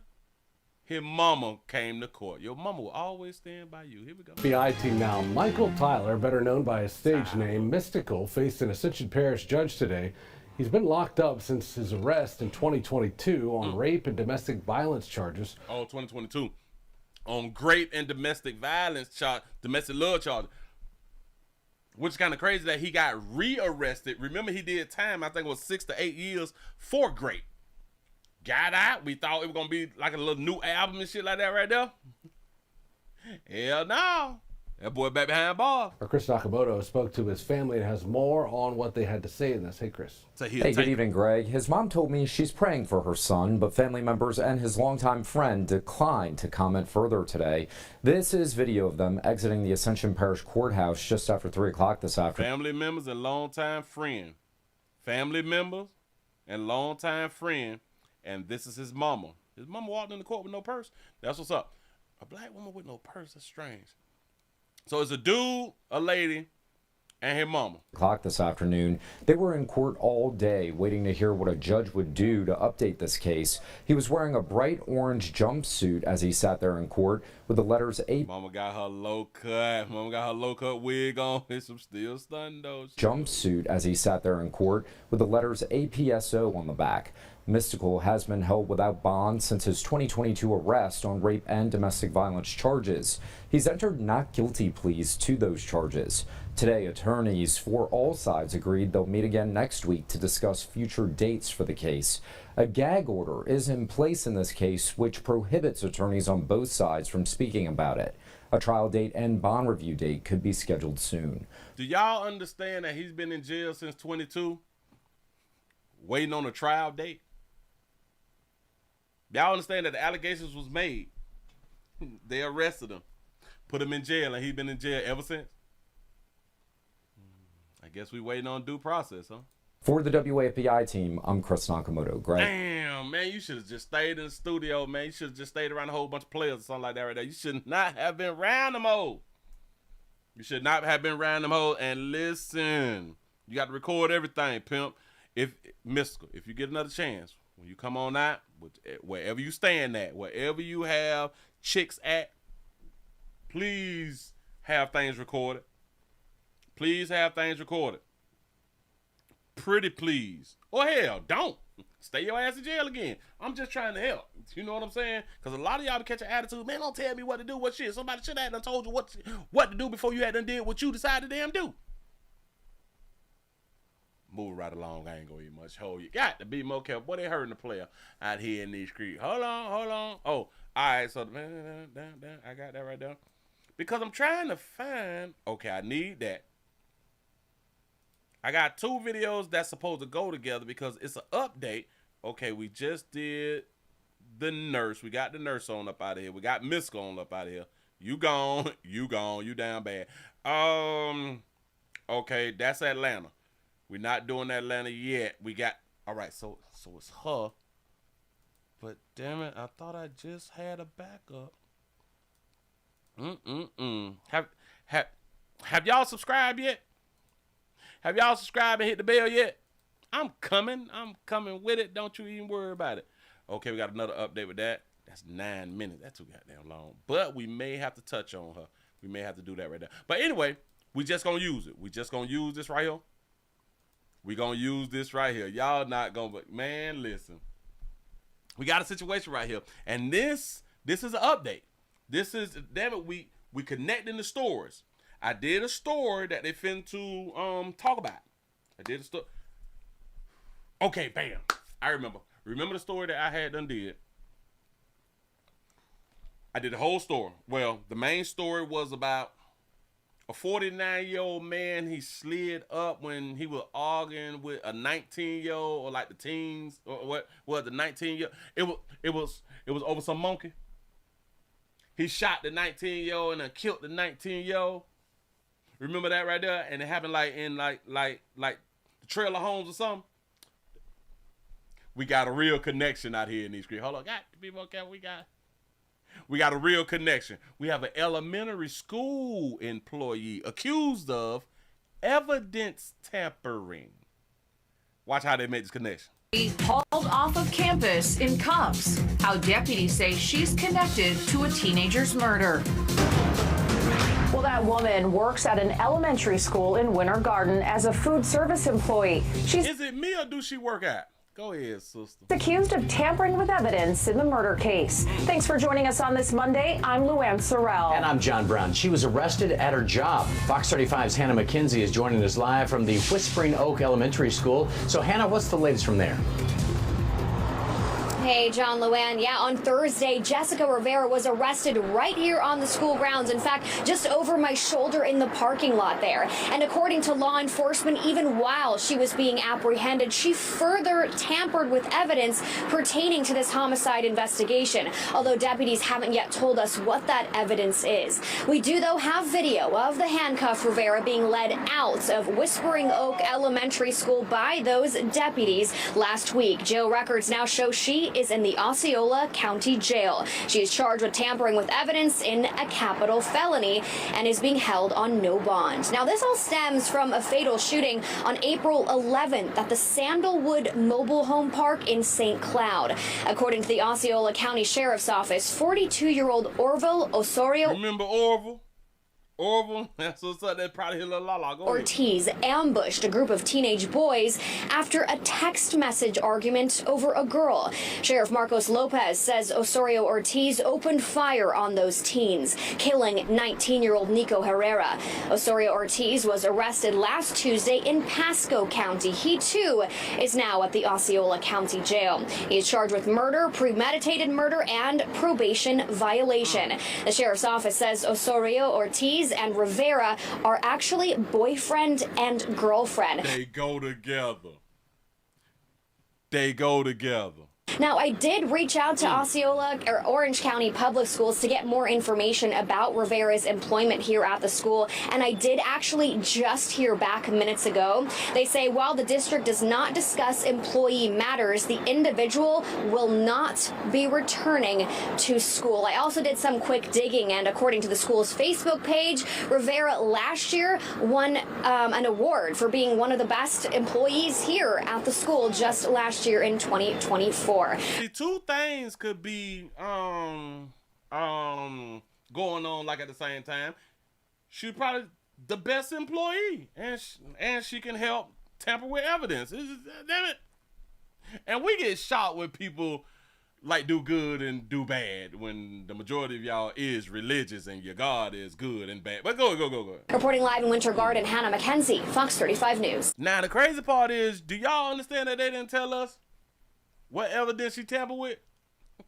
his mama came to court. Your mama will always stand by you. Here we go. FBI team now. Michael Tyler, better known by his stage name Mystical, faced an Ascension Parish judge today. He's been locked up since his arrest in 2022 on rape and domestic violence charges. Oh, 2022. On rape and domestic violence charge, domestic love charge. Which is kind of crazy that he got rearrested. Remember, he did time, I think it was 6 to 8 years for rape. Got out. We thought it was going to be like a little new album and shit like that right there. Hell no. That boy back behind bars. Chris Nakamoto spoke to his family and has more on what they had to say in this. Hey, Chris. Hey, good evening, Greg. His mom told me she's praying for her son, but family members and his longtime friend declined to comment further today. This is video of them exiting the Ascension Parish Courthouse just after 3 o'clock this afternoon. Family members and longtime friend. Family members and longtime friend. And this is his mama. His mama walked in the court with no purse. That's what's up. A black woman with no purse, that's strange. So it's a dude, a lady, and his mama. O'clock this afternoon. They were in court all day waiting to hear what a judge would do to update this case. He was wearing a bright orange jumpsuit as he sat there in court with the letters A. Mama got her low cut. Mama got her low cut wig on. It's some still stunned though. Jumpsuit as he sat there in court with the letters APSO on the back. Mystical has been held without bond since his 2022 arrest on rape and domestic violence charges. He's entered not guilty pleas to those charges. Today, attorneys for all sides agreed they'll meet again next week to discuss future dates for the case. A gag order is in place in this case, which prohibits attorneys on both sides from speaking about it. A trial date and bond review date could be scheduled soon. Do y'all understand that he's been in jail since 22, waiting on a trial date? Y'all understand that the allegations was made. They arrested him, put him in jail, and he's been in jail ever since. I guess we waiting on due process, huh? For the WAFBI team, I'm Chris Nakamoto. Greg. Damn, man, you should have just stayed in the studio, man. You should have just stayed around a whole bunch of players or something like that right there. You should not have been around them all. You should not have been around them all. And listen, you got to record everything, pimp. If Mystical, if you get another chance, when you come on out, wherever you stand at, wherever you have chicks at, please have things recorded. Please have things recorded. Pretty please. Or hell, don't. Stay your ass in jail again. I'm just trying to help. You know what I'm saying? Because a lot of y'all be catching attitude. Man, don't tell me what to do, what shit. Somebody should have done told you what to do before you had done did what you decided to damn do. Move right along. I ain't gonna eat much. Hold, you got to be more careful. Boy, they hurting the player out here in these streets. Hold on. Oh, all right. So, I got that right there. Because I'm trying to find. Okay, I need that. I got 2 videos that's supposed to go together because it's an update. Okay, we just did the nurse. We got the nurse on up out of here. We got Mystical on up out of here. You gone. You down bad. Okay, that's Atlanta. We're not doing Atlanta yet. We got, all right, so it's her. But damn it, I thought I just had a backup. Have y'all subscribed yet? Have y'all subscribed and hit the bell yet? I'm coming with it. Don't you even worry about it. Okay, we got another update with that. That's 9 minutes. That's too goddamn long. But we may have to touch on her. We may have to do that right now. But anyway, we just gonna use it. We just gonna use this right here. We gonna use this right here. Y'all not gonna, but man, listen. We got a situation right here. And this is an update. This is, damn it, we connecting the stories. I did a story that they finna to talk about. I did a story. Okay, bam. I remember. Remember the story that I had done did? I did the whole story. Well, the main story was about a 49-year-old man. He slid up when he was arguing with a 19-year-old, or like the teens, or what was the 19-year-old? It was over some monkey. He shot the 19-year-old and then killed the 19-year-old. Remember that right there? And it happened like in like the trailer homes or something. We got a real connection out here in these streets. Hold on, got to be more careful. We got a real connection. We have an elementary school employee accused of evidence tampering. Watch how they make this connection. Hauled off of campus in cuffs. How deputies say she's connected to a teenager's murder. Well, that woman works at an elementary school in Winter Garden as a food service employee. She's Is it me or do she work at? Go ahead, sister. accused of tampering with evidence in the murder case. Thanks for joining us on this Monday. I'm Luann Sorrell. And I'm John Brown. She was arrested at her job. Fox 35's Hannah McKenzie is joining us live from the Whispering Oak Elementary School. So, Hannah, what's the latest from there? Hey, John, Luann. Yeah, on Thursday, Jessica Rivera was arrested right here on the school grounds. In fact, just over my shoulder in the parking lot there. And according to law enforcement, even while she was being apprehended, she further tampered with evidence pertaining to this homicide investigation, although deputies haven't yet told us what that evidence is. We do, though, have video of the handcuffed Rivera being led out of Whispering Oak Elementary School by those deputies last week. Jail records now show she is in the Osceola County Jail. She is charged with tampering with evidence in a capital felony and is being held on no bond. Now, this all stems from a fatal shooting on April 11th at the Sandalwood Mobile Home Park in St. Cloud. According to the Osceola County Sheriff's Office, 42-year-old Orville Osorio. Remember Orville? Orville? That's what's up. That probably hit a la. Go ahead. Ortiz ambushed a group of teenage boys after a text message argument over a girl. Sheriff Marcos Lopez says Osorio Ortiz opened fire on those teens, killing 19-year-old Nico Herrera. Osorio Ortiz was arrested last Tuesday in Pasco County. He, too, is now at the Osceola County Jail. He is charged with murder, premeditated murder, and probation violation. The sheriff's office says Osorio Ortiz and Rivera are actually boyfriend and girlfriend. They go together. They go together. Now, I did reach out to Osceola or Orange County Public Schools to get more information about Rivera's employment here at the school, and I did actually just hear back minutes ago. They say while the district does not discuss employee matters, the individual will not be returning to school. I also did some quick digging, and according to the school's Facebook page, Rivera last year won an award for being one of the best employees here at the school just last year in 2024. See, two things could be going on like at the same time. She's probably the best employee, and she can help tamper with evidence. Damn it! And we get shot when people like do good and do bad when the majority of y'all is religious and your God is good and bad. But go. Reporting live in Winter Garden, Hannah McKenzie, Fox 35 News. Now the crazy part is, do y'all understand that they didn't tell us what evidence she tampered with?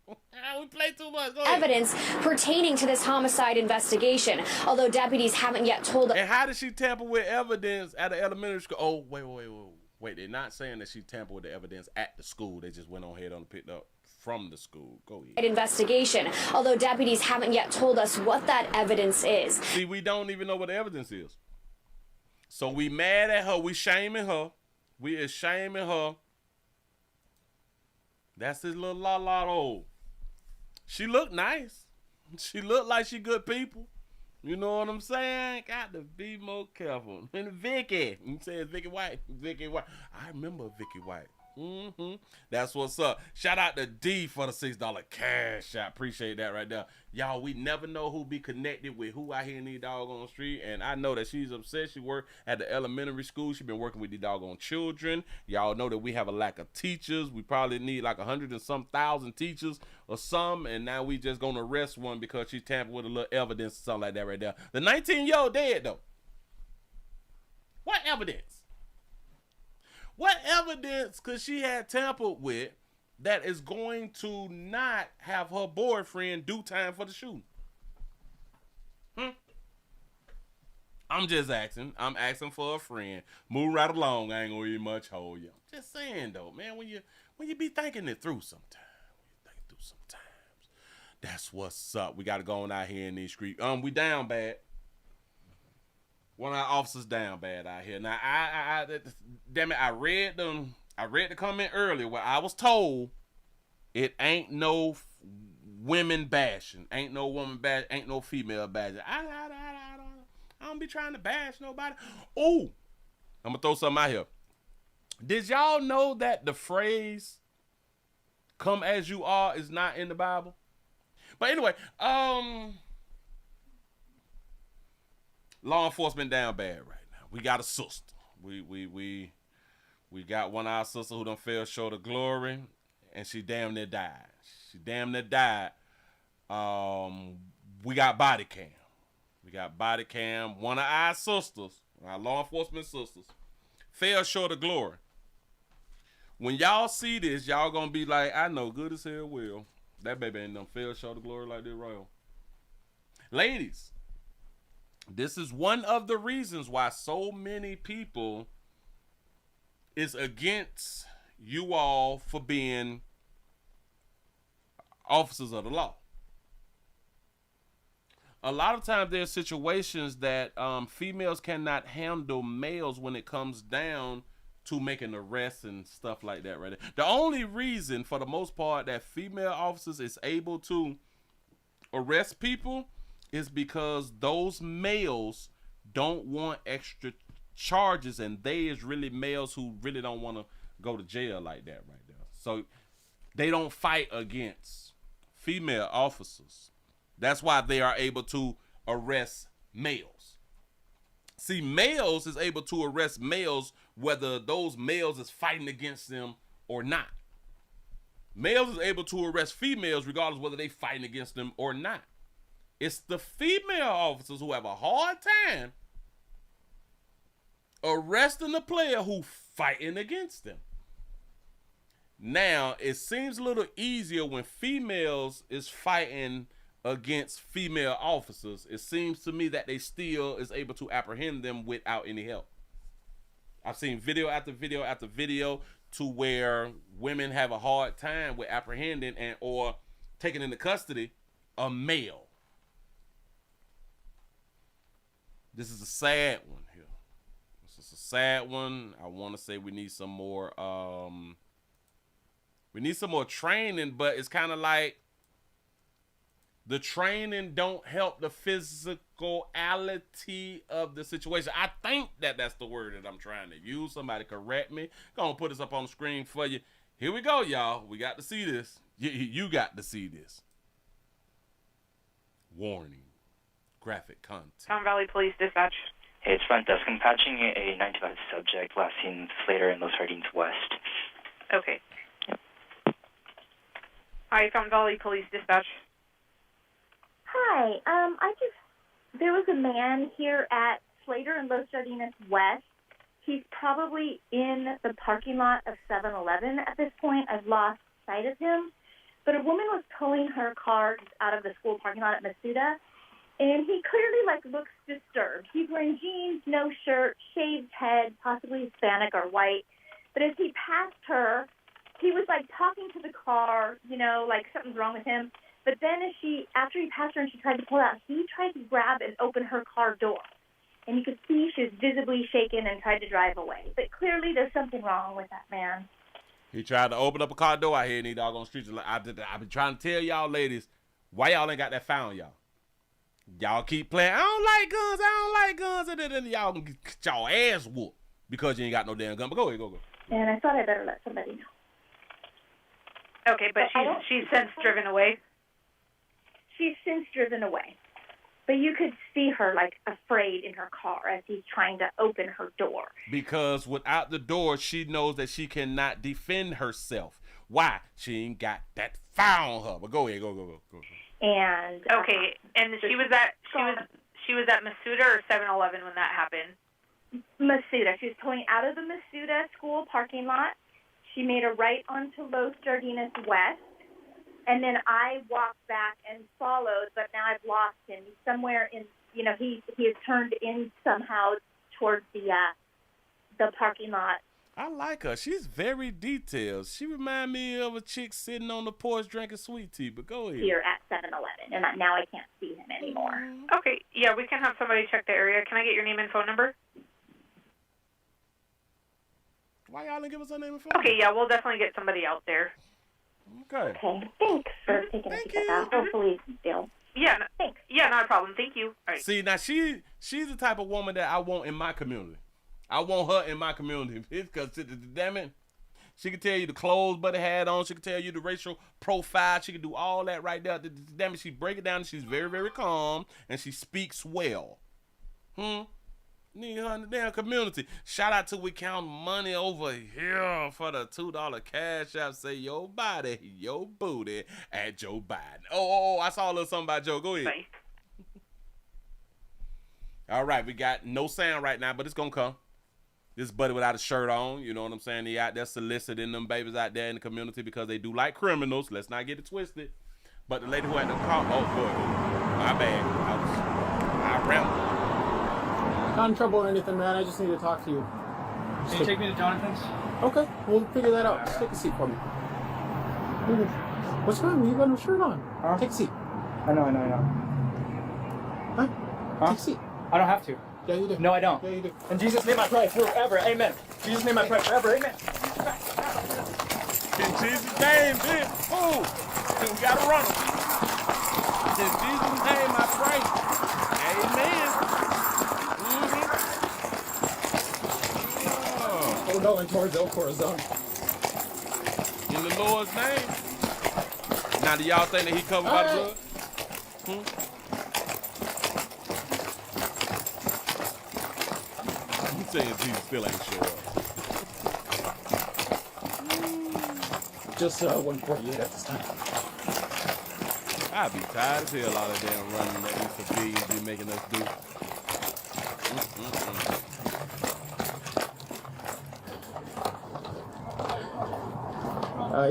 We play too much. Go ahead. Evidence pertaining to this homicide investigation, although deputies haven't yet told us. And how did she tamper with evidence at an elementary school? Oh, wait. They're not saying that she tampered with the evidence at the school. They just went on ahead and picked up from the school. Go ahead. Investigation, although deputies haven't yet told us what that evidence is. See, we don't even know what the evidence is. So we mad at her. We shaming her. We is shaming her. That's his little la. She looked nice. She looked like she good people. You know what I'm saying? Got to be more careful. And Vicky. You say it's Vicky White. Vicky White. I remember Vicky White. That's what's up. Shout out to D for the $6 cash. I appreciate that right there. Y'all, we never know who be connected with who out here in these doggone street. And I know that she's upset. She worked at the elementary school. She been working with the doggone children. Y'all know that we have a lack of teachers. We probably need like 100 and some thousand teachers or some. And now we just gonna arrest one because she tampered with a little evidence or something like that right there. The 19-year-old dead though. What evidence? What evidence could she have tampered with that is going to not have her boyfriend do time for the shooting? I'm just asking. I'm asking for a friend. Move right along. I ain't gonna eat much hold you. Just saying though, man, when you be thinking it through sometimes. That's what's up. We gotta go on out here in these streets. We down bad. One of our officers down bad out here. Now, I damn it, I read the comment earlier where I was told it ain't no women bashing, ain't no woman bash, ain't no female bashing. I don't be trying to bash nobody. Oh, I'm gonna throw something out here. Did y'all know that the phrase "come as you are" is not in the Bible? But anyway, law enforcement down bad right now. We got a sister. We got one of our sisters who done fell short of glory, and she damn near died. We got body cam. One of our sisters, our law enforcement sisters, fell short of glory. When y'all see this, y'all gonna be like, I know good as hell will. That baby ain't done fell short of glory like this, royal. Ladies, this is one of the reasons why so many people is against you all for being officers of the law. A lot of times there's situations that females cannot handle males when it comes down to making arrests and stuff like that right there. The only reason, for the most part, that female officers is able to arrest people is because those males don't want extra charges, and they is really males who really don't want to go to jail like that right there. So they don't fight against female officers. That's why they are able to arrest males. See, males is able to arrest males whether those males is fighting against them or not. Males is able to arrest females regardless whether they fighting against them or not. It's the female officers who have a hard time arresting the player who fighting against them. Now, it seems a little easier when females is fighting against female officers. It seems to me that they still is able to apprehend them without any help. I've seen video after video after video to where women have a hard time with apprehending and or taking into custody a male. This is a sad one here. This is a sad one. I want to say we need some more training, but it's kind of like the training don't help the physicality of the situation. I think that that's the word that I'm trying to use. Somebody correct me. Gonna put this up on the screen for you. Here we go, y'all. We got to see this. You got to see this. Warning. Graphic content. Town Valley Police Dispatch. Hey, it's front desk. I'm patching a 95 subject last seen Slater and Los Sardines West. Okay. Yep. Hi, Fountain Valley Police Dispatch. Hi, there was a man here at Slater and Los Jardines West. He's probably in the parking lot of 7-Eleven at this point. I've lost sight of him. But a woman was towing her car out of the school parking lot at Masuda, and he clearly, looks disturbed. He's wearing jeans, no shirt, shaved head, possibly Hispanic or white. But as he passed her, he was, talking to the car, something's wrong with him. But then after he passed her and she tried to pull out, he tried to grab and open her car door. And you could see she was visibly shaken and tried to drive away. But clearly there's something wrong with that man. He tried to open up a car door out here in these doggone streets. I've been trying to tell y'all ladies, why y'all ain't got that found, y'all? Y'all keep playing, I don't like guns, and then y'all can get y'all ass whooped because you ain't got no damn gun. But go ahead, go. And I thought I better let somebody know. Okay, but she's since driven away? She's since driven away. But you could see her, afraid in her car as he's trying to open her door. Because without the door, she knows that she cannot defend herself. Why? She ain't got that fire on her. But go ahead, go. And okay, and she was at Masuda or 7-Eleven when that happened? Masuda. She was pulling out of the Masuda school parking lot. She made a right onto Los Jardines West. And then I walked back and followed, but now I've lost him. He's somewhere in, he has turned in somehow towards the parking lot. I like her. She's very detailed. She reminds me of a chick sitting on the porch drinking sweet tea, but go ahead. Here at 7-Eleven, and now I can't see him anymore. Okay, yeah, we can have somebody check the area. Can I get your name and phone number? Why y'all didn't give us her name and phone? Okay, yeah, we'll definitely get somebody out there. Okay. Thanks for taking a peek at that. Hopefully, still. Yeah, thanks. Yeah, not a problem. Thank you. All right. See, now she's the type of woman that I want in my community. I want her in my community. It's because, damn it, she can tell you the clothes Buddy had on. She can tell you the racial profile. She can do all that right there. Damn it, she break it down. And she's very, very calm, and she speaks well. Need her in the damn community. Shout out to We Count Money over here for the $2 cash app. Say your body, your booty at Joe Biden. Oh, I saw a little something about Joe. Go ahead. Bye. All right, we got no sound right now, but it's gonna come. This buddy without a shirt on, you know what I'm saying? He out there soliciting them babies out there in the community because they do like criminals. Let's not get it twisted. But the lady who had the car, oh boy, my bad. I rambled. Not in trouble or anything, man. I just need to talk to you. Can you take me to Jonathan's? Okay, we'll figure that out. Just take a seat for me. What's wrong? You got no shirt on. Take a seat. I know. Huh? Take a seat. I don't have to. Yeah, you do. No, I don't. Yeah, you do. In Jesus' name I pray forever. Amen. In Jesus' name I pray forever. Amen. In Jesus' name, bitch. Oh, we gotta run him. In Jesus' name I pray. Amen. Oh, going towards El Corazon. In the Lord's name. Now, do y'all think that he covered by the blood? You saying Jesus still ain't sure. Just 148 at this time. I'd be tired as hell all the damn running that these civilians be making us do.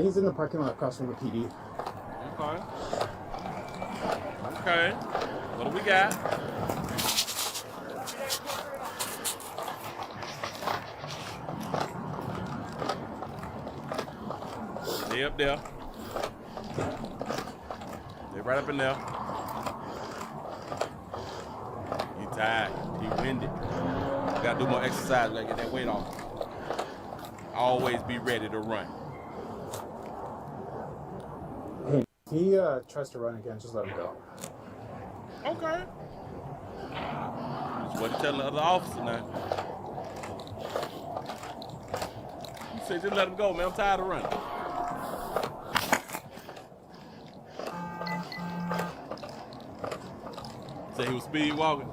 He's in the parking lot across from the PD. Okay. What do we got? They up there. They right up in there. You tired. You winded. You gotta do more exercise. You gotta get that weight off. Always be ready to run. Hey, if he tries to run again, just let him go. Okay. That's what you tell the other officer now. You say just let him go, man. I'm tired of running. Say he was speed walking.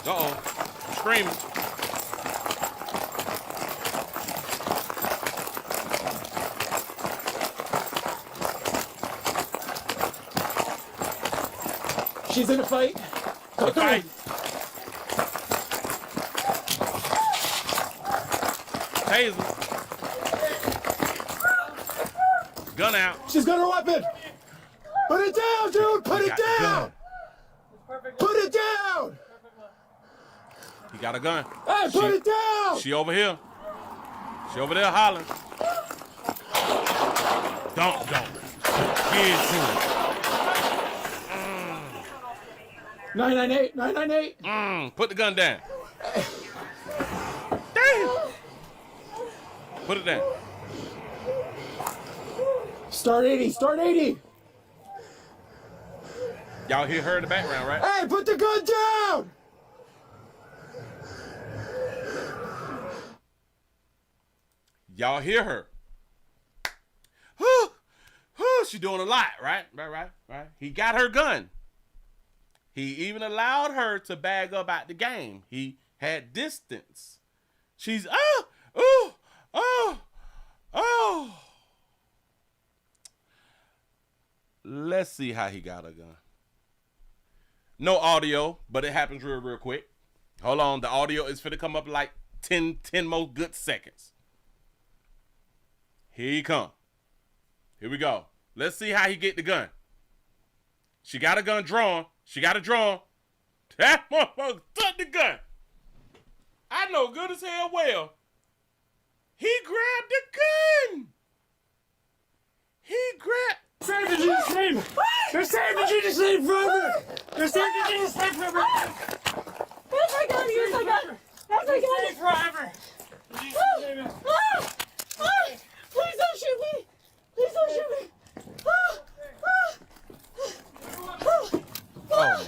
Uh-oh. Screaming. She's in a fight. Go fight. Taser. Gun out. She's got her weapon. Put it down, dude. Put it down. Put it down. He got a gun. Hey, put it down. She over here. She over there hollering. Don't. Get to it. 998. Put the gun down. Damn. Put it down. Start 80. Y'all hear her in the background, right? Hey, put the gun down. Y'all hear her. She doing a lot, right? Right. He got her gun. He even allowed her to bag up out the game. He had distance. She's, oh. Let's see how he got a gun. No audio, but it happens real quick. Hold on. The audio is finna come up like 10 more good seconds. Here he come. Here we go. Let's see how he get the gun. She got a gun drawn. That motherfucker took the gun. I know good as hell well. He grabbed the gun. Save in Jesus' name. They're saved in Jesus' name forever. They're saved in Jesus' name forever. That's my gun. Here's my gun. That's my gun. Forever. Please don't shoot me. Please don't shoot me. Oh my God.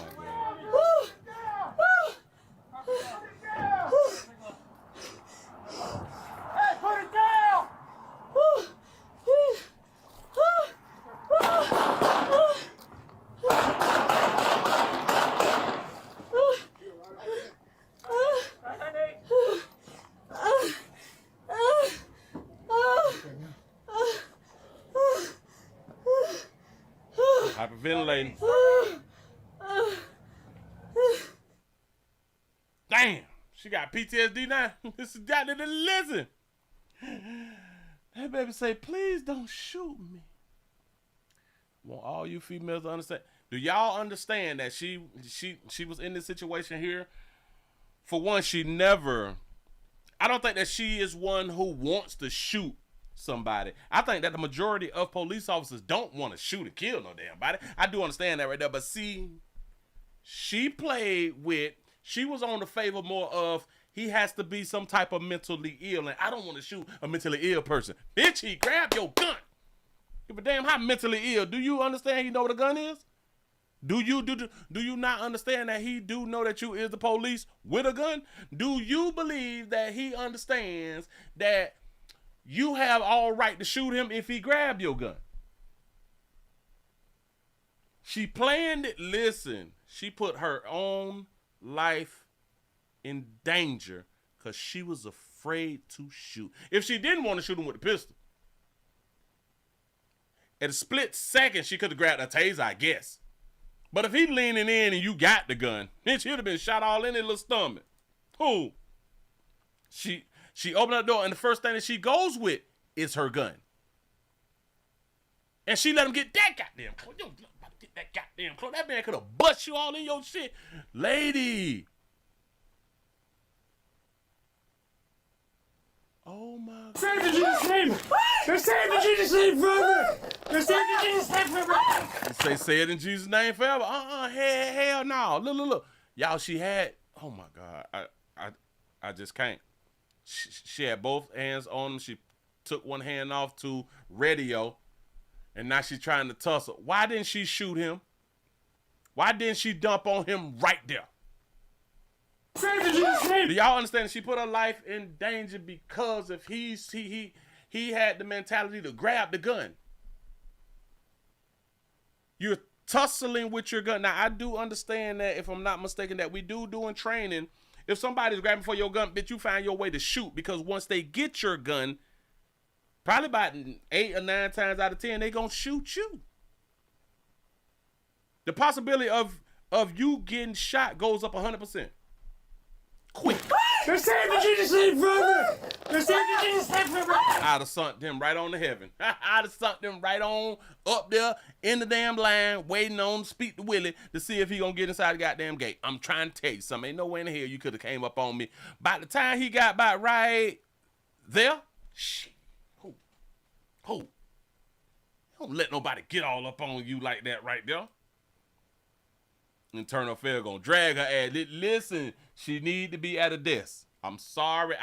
Hyperventilating. Damn, she got PTSD now. This is got to listen. That baby say, please don't shoot me. Want all you females to understand. Do y'all understand that she was in this situation here? For one, I don't think that she is one who wants to shoot somebody. I think that the majority of police officers don't want to shoot and kill no damn body. I do understand that right there. But see, she was on the favor more of he has to be some type of mentally ill. And I don't want to shoot a mentally ill person. Bitch, he grabbed your gun. Give a damn how mentally ill. Do you understand he know what a gun is? Do you not understand that he do know that you is the police with a gun? Do you believe that he understands that you have all right to shoot him if he grabbed your gun? She planned it. Listen, she put her own life in danger because she was afraid to shoot. If she didn't want to shoot him with a pistol, at a split second, she could have grabbed a taser, I guess. But if he leaning in and you got the gun, then she'd have been shot all in his little stomach. Who? She opened the door, and the first thing that she goes with is her gun. And she let him get that goddamn close. You don't get that goddamn close. That man could have bust you all in your shit. Lady. Oh my God. Save the Jesus name! They're saving the Jesus name forever! They're saving the Jesus name forever! Say it in Jesus' name forever. Hell no. Look. Y'all, she had, oh my God. I just can't. She had both hands on him. She took one hand off to radio, and now she's trying to tussle. Why didn't she shoot him? Why didn't she dump on him right there? Do y'all understand? She put her life in danger because if he had the mentality to grab the gun. You're tussling with your gun. Now, I do understand that, if I'm not mistaken, that we do in training, if somebody's grabbing for your gun, bitch, you find your way to shoot, because once they get your gun, probably about 8 or 9 times out of 10, they gonna shoot you. The possibility of you getting shot goes up 100%. Quick. They're saving Jesus name forever! They're saving Jesus name forever! I'd have sunk them right on to heaven. I'd have sunk them right on up there in the damn line, waiting on to speak to Willie to see if he gonna get inside the goddamn gate. I'm trying to tell you something. Ain't no way in the hell you could have came up on me. By the time he got about right there, shit. Who? Don't let nobody get all up on you like that right there. Internal affair gonna drag her ass. Listen, she need to be at a desk. I'm sorry.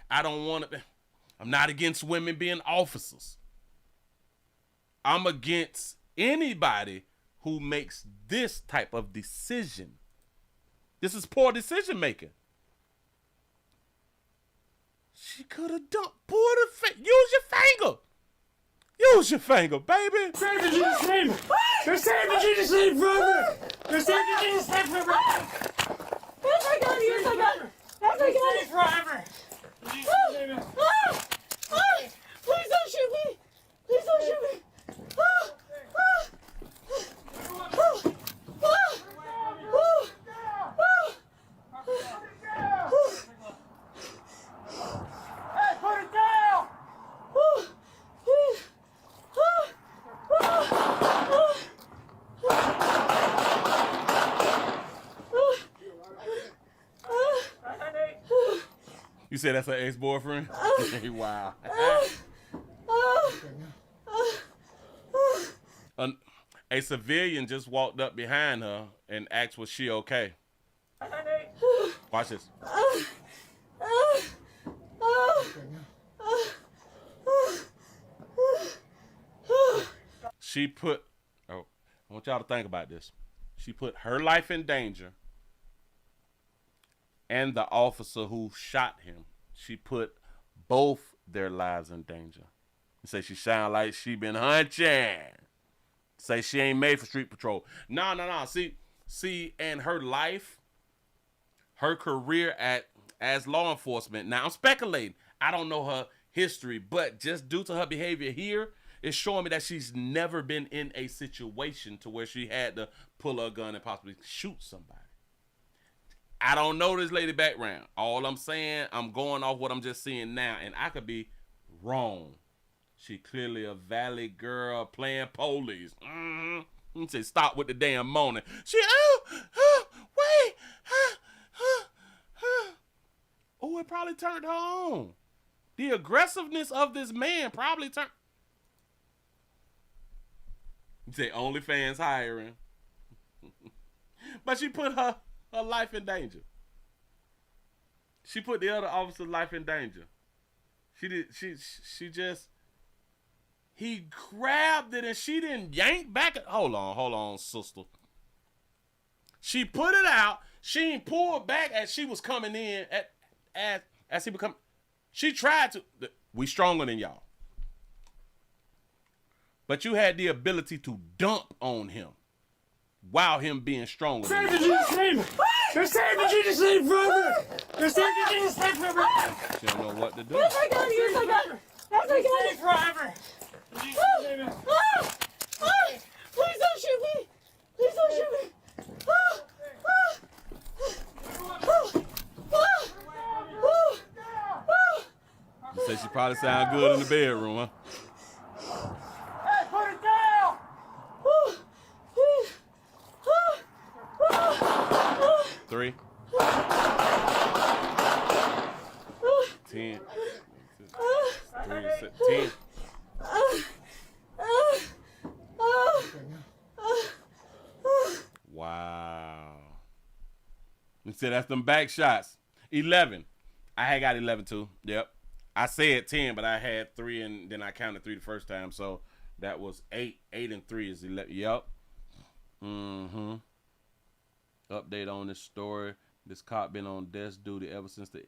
I don't want to. I'm not against women being officers. I'm against anybody who makes this type of decision. This is poor decision making. She could have pulled use your finger. Use your finger, baby. Save the Jesus name. They're saving Jesus name forever. They're saving Jesus name forever. Where's my gun? Here's my gun. That's my gun. Forever. Please don't shoot me. Please don't shoot me. Hey, put it down. You said that's her ex-boyfriend? Wow. A civilian just walked up behind her and asked was she okay. Watch this. She put, I want y'all to think about this. She put her life in danger and the officer who shot him. She put both their lives in danger. You say she sound like she been hunching. Say she ain't made for street patrol. No. See, and her life, her career as law enforcement. Now I'm speculating. I don't know her history, but just due to her behavior here, it's showing me that she's never been in a situation to where she had to pull her gun and possibly shoot somebody. I don't know this lady background. All I'm saying, I'm going off what I'm just seeing now, and I could be wrong. She clearly a valley girl playing police. He said, stop with the damn moaning. She, wait. Oh, it probably turned her on. The aggressiveness of this man probably turned. You say OnlyFans hiring. But she put her life in danger. She put the other officer's life in danger. He grabbed it and she didn't yank back. Hold on, sister. She put it out. She ain't pulled back as she was coming in as he become. She tried to. We stronger than y'all. But you had the ability to dump on him while him being stronger than you. Jesus' name! They're saving Jesus' name forever! They're saving Jesus' name forever! She don't know what to do. Yes, I got it. Yes, I got it. Yes, I got it. Forever! Please don't shoot me. Please don't shoot me. You say she probably sound good in the bedroom, huh? Hey, put it down! 3. 10. 10. Wow. You said that's them back shots. 11. I had got 11 too. Yep. I said 10, but I had 3 and then I counted 3 the first time. So that was 8. 8 and 3 is 11. Yep. Update on this story. This cop been on desk duty ever since the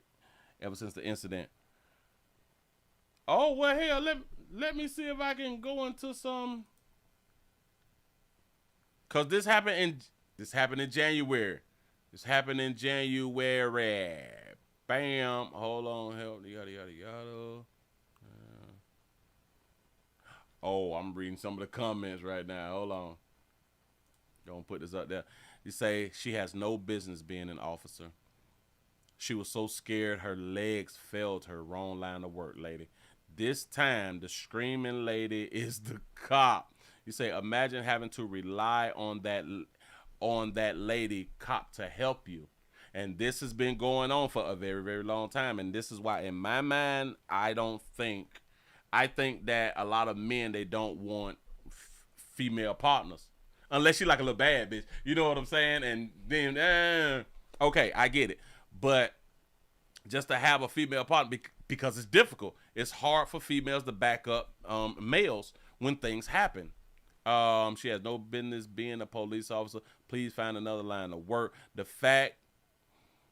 incident. Oh well, hell, let me see if I can go into some. Cause this happened in January. This happened in January. Bam. Hold on. Help. Yada yada yada. Oh, I'm reading some of the comments right now. Hold on. Don't put this up there. You say she has no business being an officer. She was so scared her legs failed her. Wrong line of work, lady. This time, the screaming lady is the cop. You say, imagine having to rely on that lady cop to help you. And this has been going on for a very, very long time. And this is why, in my mind, I think that a lot of men, they don't want female partners. Unless she like a little bad bitch. You know what I'm saying? And then, okay, I get it. But just to have a female partner, because it's difficult. It's hard for females to back up males when things happen. She has no business being a police officer. Please find another line of work. The fact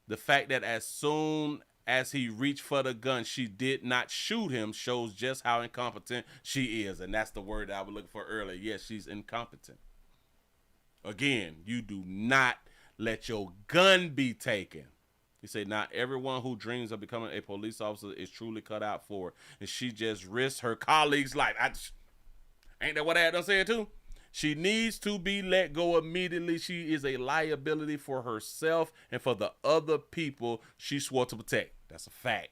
that as soon as he reached for the gun, she did not shoot him shows just how incompetent she is. And that's the word that I was looking for earlier. Yes, she's incompetent. Again, you do not let your gun be taken. You say, not everyone who dreams of becoming a police officer is truly cut out for it. And she just risked her colleague's life. Ain't that what I had to say too? She needs to be let go immediately. She is a liability for herself and for the other people she swore to protect. That's a fact.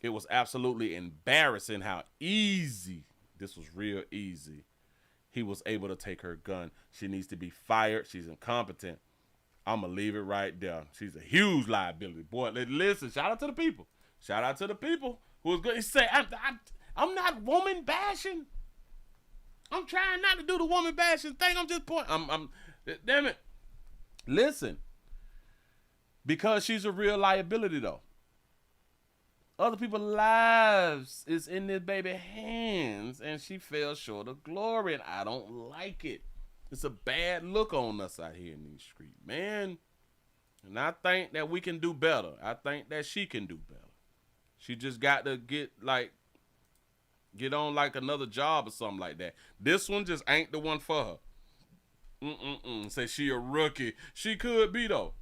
It was absolutely embarrassing how easy, this was real easy, he was able to take her gun. She needs to be fired. She's incompetent. I'm going to leave it right there. She's a huge liability. Boy, listen, shout out to the people. Shout out to the people who was going to say, I'm not woman bashing. I'm trying not to do the woman bashing thing. I'm just pointing. Damn it. Listen. Because she's a real liability, though. Other people's lives is in this baby hands, and she fell short of glory, and I don't like it. It's a bad look on us out here in these streets, man. And I think that we can do better. I think that she can do better. She just got to get on like another job or something like that. This one just ain't the one for her. Say she a rookie. She could be, though.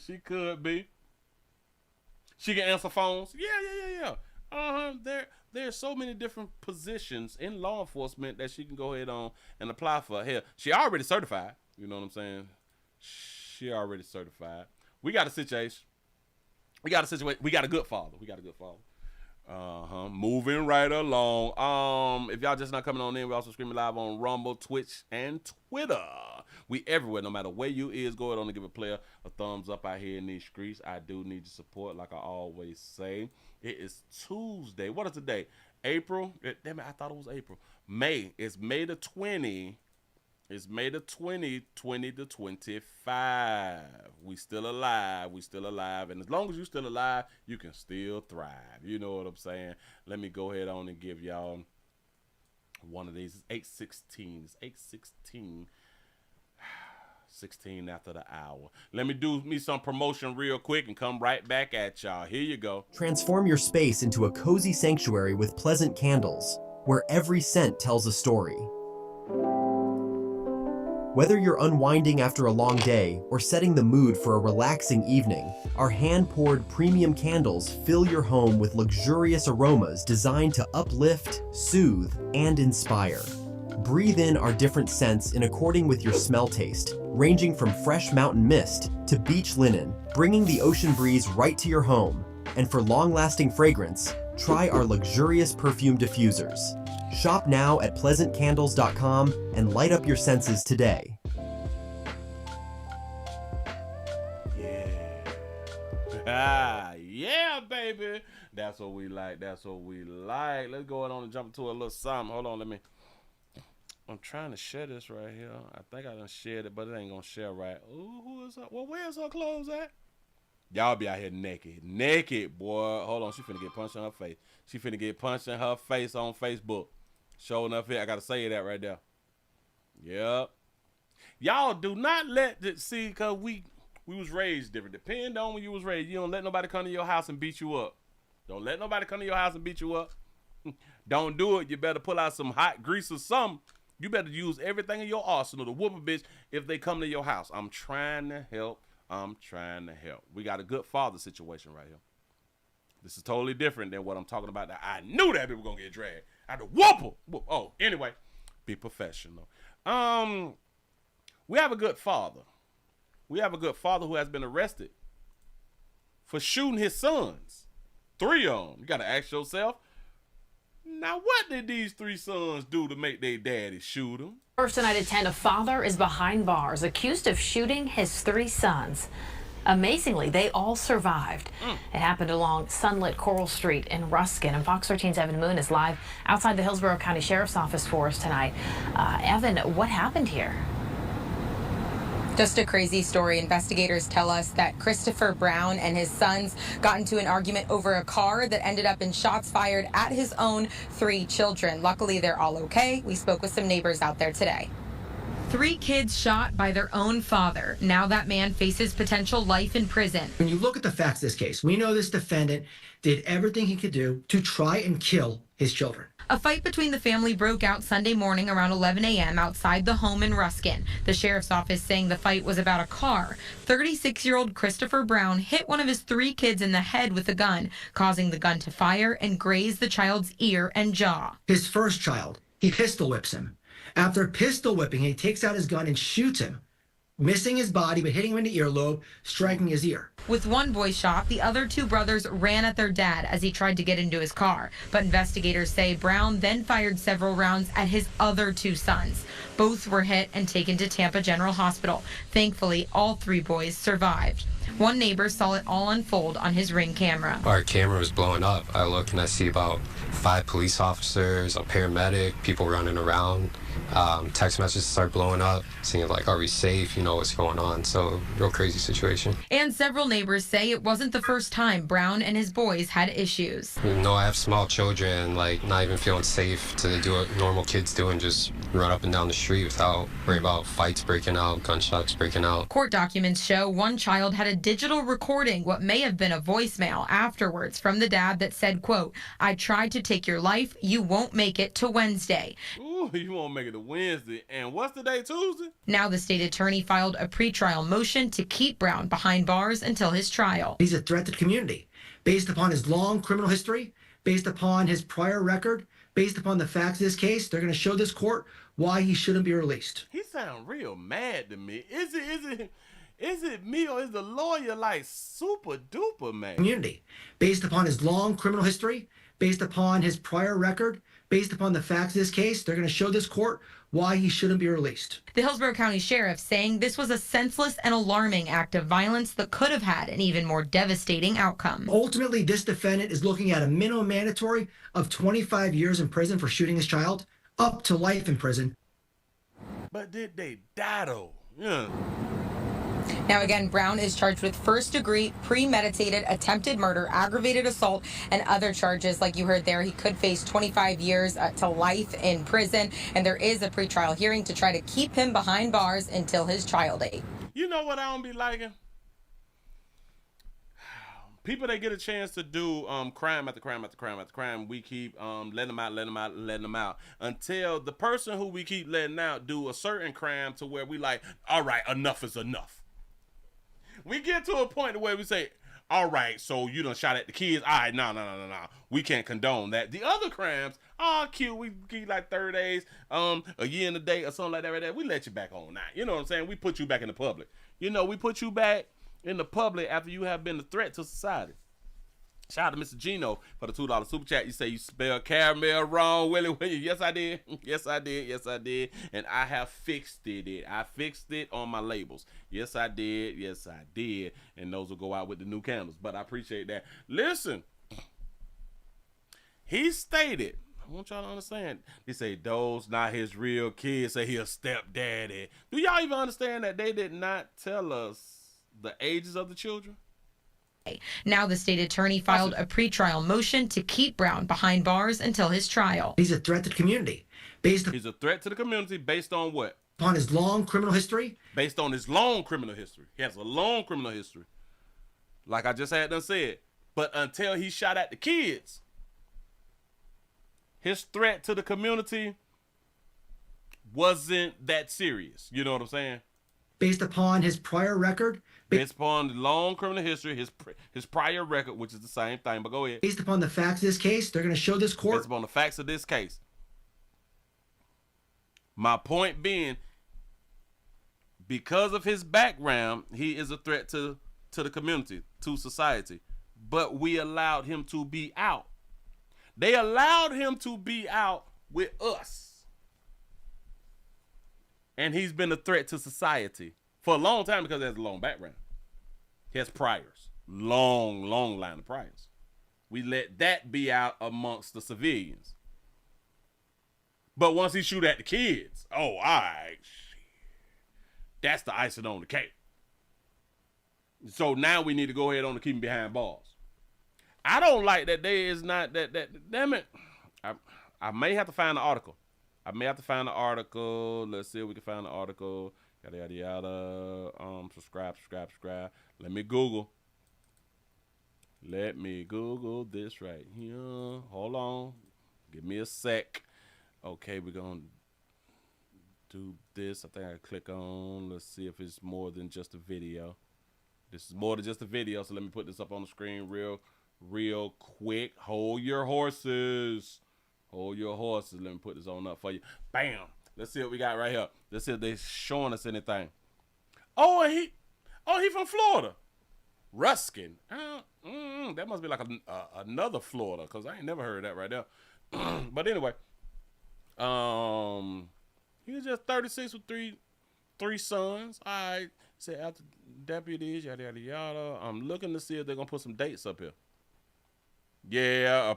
She could be. She can answer phones. Yeah. there's so many different positions in law enforcement that she can go ahead on and apply for. Hell, she already certified. You know what I'm saying? She already certified. We got a situation. We got a good father. Moving right along. If y'all just not coming on in, we also streaming live on Rumble, Twitch, and Twitter. We everywhere. No matter where you is, go ahead on and give a player a thumbs up out here in these streets. I do need your support, like I always say. It is Tuesday. What is the date? April. Damn it, I thought it was April. May. It's May the 20. It's May the 20, 20 to 25. We still alive. And as long as you still alive, you can still thrive. You know what I'm saying? Let me go ahead on and give y'all one of these. It's 8:16. It's 8:16. 16 after the hour. Let me do me some promotion real quick and come right back at y'all. Here you go. Transform your space into a cozy sanctuary with Pleasant Candles, where every scent tells a story. Whether you're unwinding after a long day or setting the mood for a relaxing evening, our hand-poured premium candles fill your home with luxurious aromas designed to uplift, soothe, and inspire. Breathe in our different scents in according with your smell taste, ranging from fresh mountain mist to beach linen, bringing the ocean breeze right to your home. And for long-lasting fragrance, try our luxurious perfume diffusers. Shop now at pleasantcandles.com and light up your senses today. Yeah, baby. That's what we like. Let's go on and jump into a little something. Hold on, I'm trying to share this right here. I think I done shared it, but it ain't gonna share right. Ooh, who is her? Well, where's her clothes at? Y'all be out here naked, boy. Hold on, she finna get punched in her face. She finna get punched in her face on Facebook. Showing up here, I gotta say that right there. Yep. Y'all do not let it see, cause we was raised different. Depending on when you was raised, you don't let nobody come to your house and beat you up. Don't let nobody come to your house and beat you up. Don't do it. You better pull out some hot grease or something. You better use everything in your arsenal to whoop a bitch if they come to your house. I'm trying to help. We got a good father situation right here. This is totally different than what I'm talking about. Now, I knew that people were gonna get dragged. I had to whoop them. Oh, anyway, be professional. We have a good father. We have a good father who has been arrested for shooting his sons. 3 of them. You gotta ask yourself, now what did these 3 sons do to make their daddy shoot them? First tonight at 10, a father is behind bars, accused of shooting his 3 sons. Amazingly, they all survived. It happened along sunlit Coral Street in Ruskin, and Fox 13's Evan Moon is live outside the Hillsborough County Sheriff's Office for us tonight. Evan, what happened here? Just a crazy story. Investigators tell us that Christopher Brown and his sons got into an argument over a car that ended up in shots fired at his own 3 children. Luckily, they're all okay. We spoke with some neighbors out there today. 3 kids shot by their own father. Now that man faces potential life in prison. When you look at the facts of this case, we know this defendant did everything he could do to try and kill his children. A fight between the family broke out Sunday morning around 11 a.m. outside the home in Ruskin. The sheriff's office saying the fight was about a car. 36-year-old Christopher Brown hit one of his 3 kids in the head with a gun, causing the gun to fire and graze the child's ear and jaw. His first child, he pistol whips him. After pistol whipping, he takes out his gun and shoots him, missing his body but hitting him in the earlobe, striking his ear. With one boy shot, the other 2 brothers ran at their dad as he tried to get into his car. But investigators say Brown then fired several rounds at his other 2 sons. Both were hit and taken to Tampa General Hospital. Thankfully, all 3 boys survived. One neighbor saw it all unfold on his Ring camera. Our camera was blowing up. I look and I see about 5 police officers, a paramedic, people running around. Text messages start blowing up, saying like, are we safe? You know what's going on. So real crazy situation. And several neighbors say it wasn't the first time Brown and his boys had issues. You know, I have small children, like not even feeling safe to do what normal kids do and just run up and down the street without worrying about fights breaking out, gunshots breaking out. Court documents show one child had a digital recording, what may have been a voicemail afterwards from the dad that said, quote, I tried to take your life. You won't make it to Wednesday. Ooh, you won't make it to Wednesday. And what's the day, Tuesday? Now the state attorney filed a pretrial motion to keep Brown behind bars until his trial. He's a threat to the community. Based upon his long criminal history, based upon his prior record, based upon the facts of this case, they're going to show this court why he shouldn't be released. He sound real mad to me. Is it me or is the lawyer like super duper mad? Community, based upon his long criminal history, based upon his prior record, based upon the facts of this case, they're going to show this court why he shouldn't be released. The Hillsborough County Sheriff saying this was a senseless and alarming act of violence that could have had an even more devastating outcome. Ultimately, this defendant is looking at a minimum mandatory of 25 years in prison for shooting his child, up to life in prison. But did they die though? Yeah. Now again, Brown is charged with first-degree, premeditated, attempted murder, aggravated assault, and other charges. Like you heard there, he could face 25 years to life in prison, and there is a pretrial hearing to try to keep him behind bars until his trial date. You know what I don't be liking? People that get a chance to do crime after crime after crime after crime, we keep letting them out until the person who we keep letting out do a certain crime to where we like, all right, enough is enough. We get to a point where we say, all right, so you done shot at the kids. All right, no. We can't condone that. The other crimes, cute. We give you like 30 days, a year and a day or something like that right there. We let you back on now. You know what I'm saying? We put you back in the public. You know, we put you back in the public after you have been a threat to society. Shout out to Mr. Gino for the $2 super chat. You say you spelled caramel wrong, Willie. Yes, I did. Yes, I did. And I have fixed it. I fixed it on my labels. Yes, I did. And those will go out with the new candles. But I appreciate that. Listen, he stated, I want y'all to understand, they say those not his real kids, say he a stepdaddy. Do y'all even understand that they did not tell us the ages of the children? Now the state attorney filed a pretrial motion to keep Brown behind bars until his trial. He's a threat to the community. He's a threat to the community based on what? Upon his long criminal history. Based on his long criminal history. He has a long criminal history. Like I just had done said. But until he shot at the kids, his threat to the community wasn't that serious. You know what I'm saying? Based upon his prior record. Based upon the long criminal history, his prior record, which is the same thing, but go ahead. Based upon the facts of this case, they're going to show this court. Based upon the facts of this case. My point being, because of his background, he is a threat to the community, to society. But we allowed him to be out. They allowed him to be out with us. And he's been a threat to society for a long time because he has a long background. He has priors. Long line of priors. We let that be out amongst the civilians. But once he shoot at the kids, all right, that's the icing on the cake. So now we need to go ahead on to keep him behind bars. I don't like that there is not that damn it. I may have to find the article. Let's see if we can find the article. Yada, yada. Subscribe. Let me Google this right here. Hold on. Give me a sec. Okay, we're going to do this. I think I click on. Let's see if it's more than just a video. This is more than just a video, so let me put this up on the screen real quick. Hold your horses. Let me put this on up for you. Bam. Let's see what we got right here. Let's see if they're showing us anything. Oh, he from Florida. Ruskin. That must be like another Florida, because I ain't never heard that right there. But anyway, he was just 36 with three sons. All right. Say after deputies, yada, yada, yada. I'm looking to see if they're going to put some dates up here. Yeah,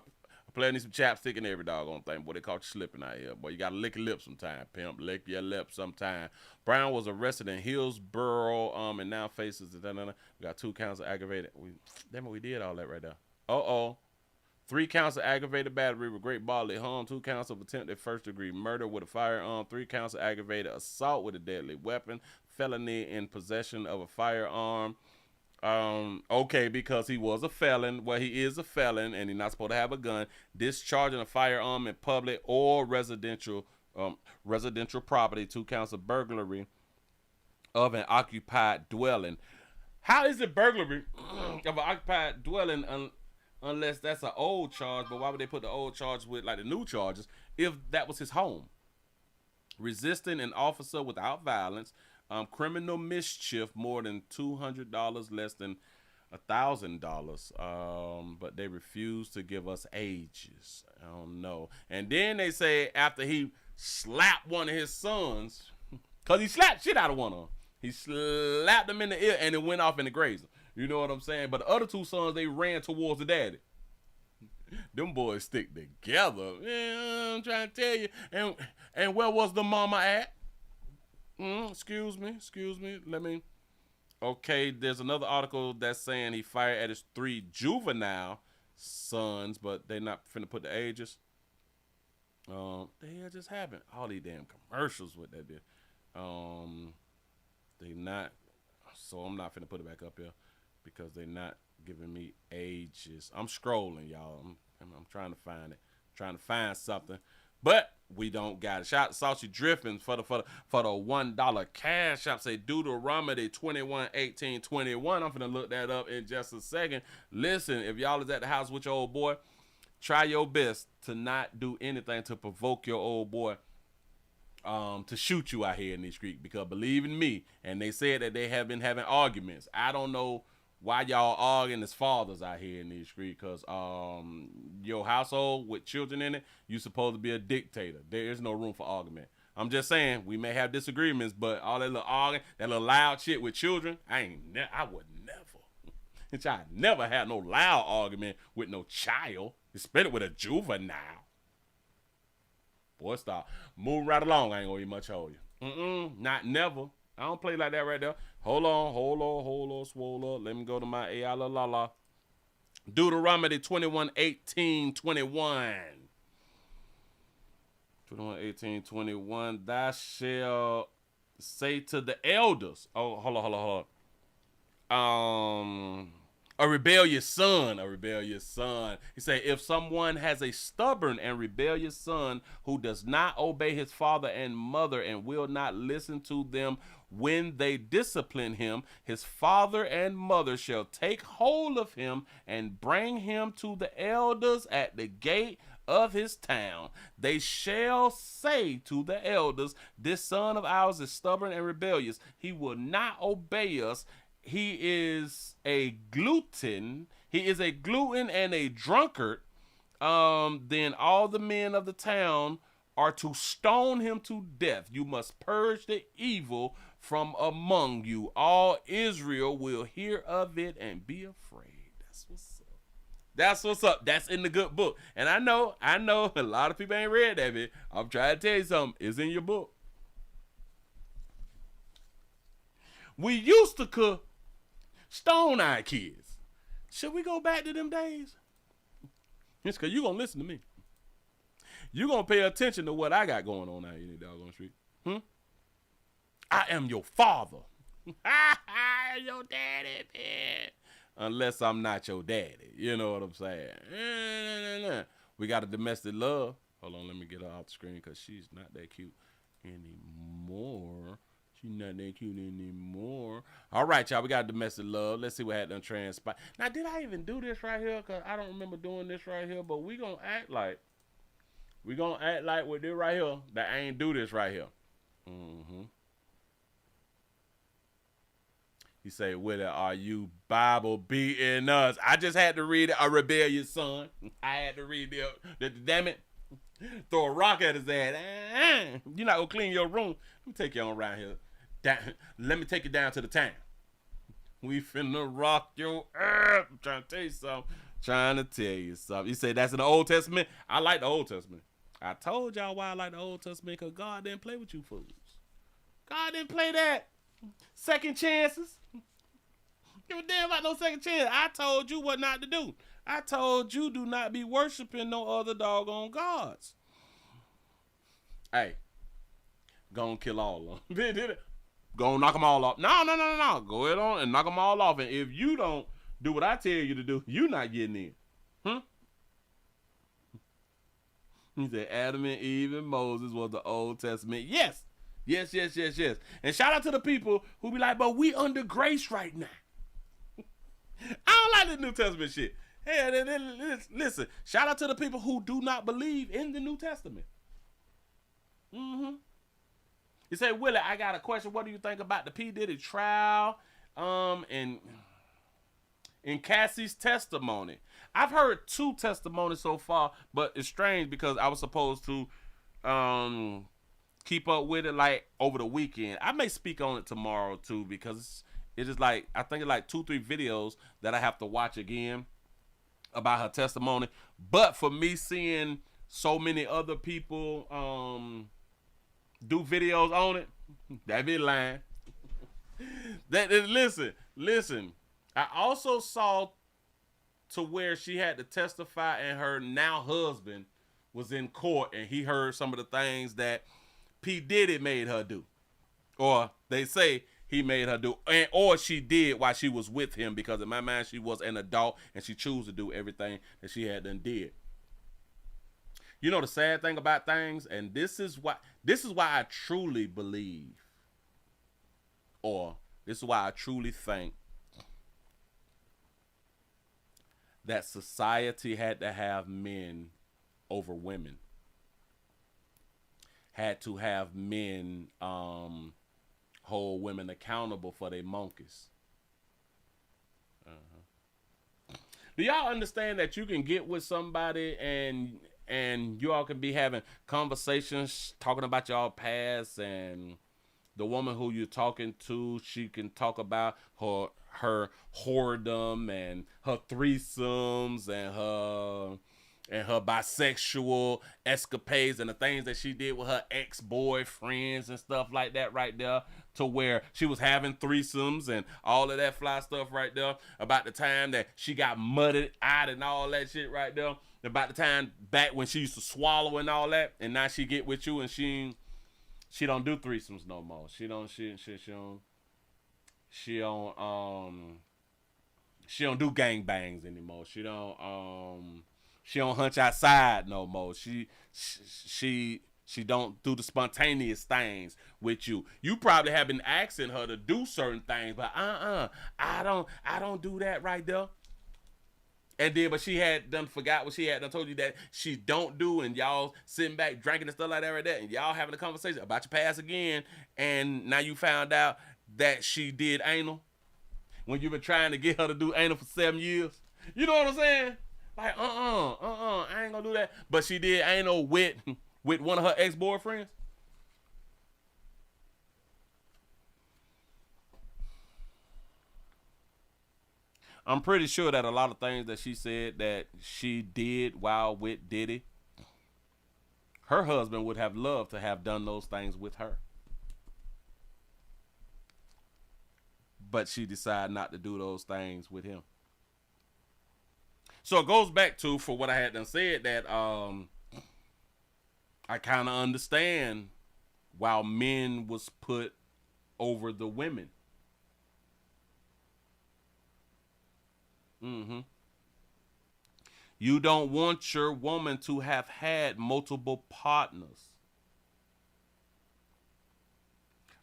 a player needs some chapstick and every doggone thing. Boy, they caught you slipping out here. Boy, you got to lick your lips sometime, pimp. Lick your lips sometime. Brown was arrested in Hillsborough and now faces, we got 2 counts of aggravated. We did all that right there. 3 counts of aggravated battery with great bodily harm, 2 counts of attempted first-degree murder with a firearm, 3 counts of aggravated assault with a deadly weapon, felony in possession of a firearm. Okay, because he was a felon. Well, he is a felon, and he's not supposed to have a gun. Discharging a firearm in public or residential property. 2 counts of burglary of an occupied dwelling. How is it burglary of an occupied dwelling unless that's an old charge. But why would they put the old charge with like the new charges if that was his home? Resisting an officer without violence, criminal mischief more than $200, less than $1,000. But they refuse to give us ages. I don't know. And then they say after he slapped one of his sons, cause he slapped shit out of one of them. He slapped him in the ear and it went off in the grazer. You know what I'm saying? But the other two sons, they ran towards the daddy. Them boys stick together. Yeah, I'm trying to tell you. And where was the mama at? Excuse me. Okay, there's another article that's saying he fired at his 3 juvenile sons, but they're not finna put the ages. The hell just happened? All these damn commercials with that bit. They not. So I'm not finna put it back up here because they not giving me ages. I'm scrolling, y'all. I'm trying to find it. Trying to find something, but we don't got it. Shout out to Saucy Drippings for the $1 cash app. Say Deuteronomy 21:18-21. I'm finna look that up in just a second. Listen, if y'all is at the house with your old boy, try your best to not do anything to provoke your old boy to shoot you out here in these streets, because believe in me, and they said that they have been having arguments. I don't know why y'all arguing as fathers out here in these streets, because your household with children in it, you supposed to be a dictator. There is no room for argument. I'm just saying, we may have disagreements, but all that little arguing, that little loud shit with children, I would never. I never had no loud argument with no child, especially with a juvenile. Boy, stop. Moving right along. I ain't gonna even much hold you. Not never. I don't play like that right there. Hold on, swole up. Let me go to my AI la la. Deuteronomy 21:18-21. 21:18-21. Thou shalt say to the elders. Oh, hold on. A rebellious son. He said, if someone has a stubborn and rebellious son who does not obey his father and mother and will not listen to them when they discipline him, his father and mother shall take hold of him and bring him to the elders at the gate of his town. They shall say to the elders, this son of ours is stubborn and rebellious. He will not obey us. He is a glutton and a drunkard. Then all the men of the town are to stone him to death. You must purge the evil from among you. All Israel will hear of it and be afraid. That's what's up. That's in the good book. And I know a lot of people ain't read that bit. I'm trying to tell you something. It's in your book. We used to stone our kids. Should we go back to them days? It's because you're going to listen to me. You're going to pay attention to what I got going on out here in the doggone street. I am your father. Your daddy, man. Unless I'm not your daddy. You know what I'm saying? We got a domestic love. Hold on, let me get her off the screen because she's not that cute anymore. All right, y'all, we got domestic love. Let's see what had done transpired. Now, did I even do this right here? Because I don't remember doing this right here, but we going to act like with this right here that I ain't do this right here. He say, Willie, are you Bible beating us? I just had to read a rebellious son. I had to read the damn it. Throw a rock at his ass. You're not going to clean your room. Let me take you on around here. Let me take you down to the town. We finna rock your earth. I'm trying to tell you something. You say that's in the Old Testament? I like the Old Testament. I told y'all why I like the Old Testament, because God didn't play with you fools. God didn't play that. Second chances. Give a damn about no second chance. I told you what not to do. I told you do not be worshiping no other doggone gods. Hey, gonna kill all of them. Go knock them all off. No. Go ahead on and knock them all off. And if you don't do what I tell you to do, you're not getting in. He said Adam and Eve and Moses was the Old Testament. Yes. And shout out to the people who be like, but we under grace right now. I don't like the New Testament shit. Hey, listen. Shout out to the people who do not believe in the New Testament. You say, Willie, I got a question. What do you think about the P. Diddy trial and Cassie's testimony? I've heard 2 testimonies so far, but it's strange because I was supposed to keep up with it like over the weekend. I may speak on it tomorrow too because it is like, I think it's like 2-3 videos that I have to watch again about her testimony. But for me seeing so many other people do videos on it, that be lying. Listen. I also saw to where she had to testify and her now husband was in court and he heard some of the things that P. Diddy made her do. Or they say he made her do, or she did while she was with him, because in my mind she was an adult and she chose to do everything that she had done did. You know the sad thing about things, and this is why I truly believe, or this is why I truly think that society had to have men over women. Had to have men hold women accountable for their monkeys. Do y'all understand that you can get with somebody and you all can be having conversations talking about y'all past, and the woman who you're talking to, she can talk about her whoredom and her threesomes and her bisexual escapades and the things that she did with her ex-boyfriends and stuff like that right there, to where she was having threesomes and all of that fly stuff right there, about the time that she got mudded out and all that shit right there, about the time back when she used to swallow and all that, and now she get with you and she don't do threesomes no more. She don't do gangbangs anymore. She don't hunch outside no more. She don't do the spontaneous things with you. You probably have been asking her to do certain things, but I don't do that right there. And then, but she had done forgot what she had done told you that she don't do, and y'all sitting back drinking and stuff like that right there, and y'all having a conversation about your past again, and now you found out that she did anal when you've been trying to get her to do anal for 7 years. You know what I'm saying? Like, I ain't gonna do that. But she did anal with one of her ex-boyfriends. I'm pretty sure that a lot of things that she said that she did while with Diddy, her husband would have loved to have done those things with her. But she decided not to do those things with him. So it goes back to, for what I had done said, that I kind of understand why men was put over the women. You don't want your woman to have had multiple partners.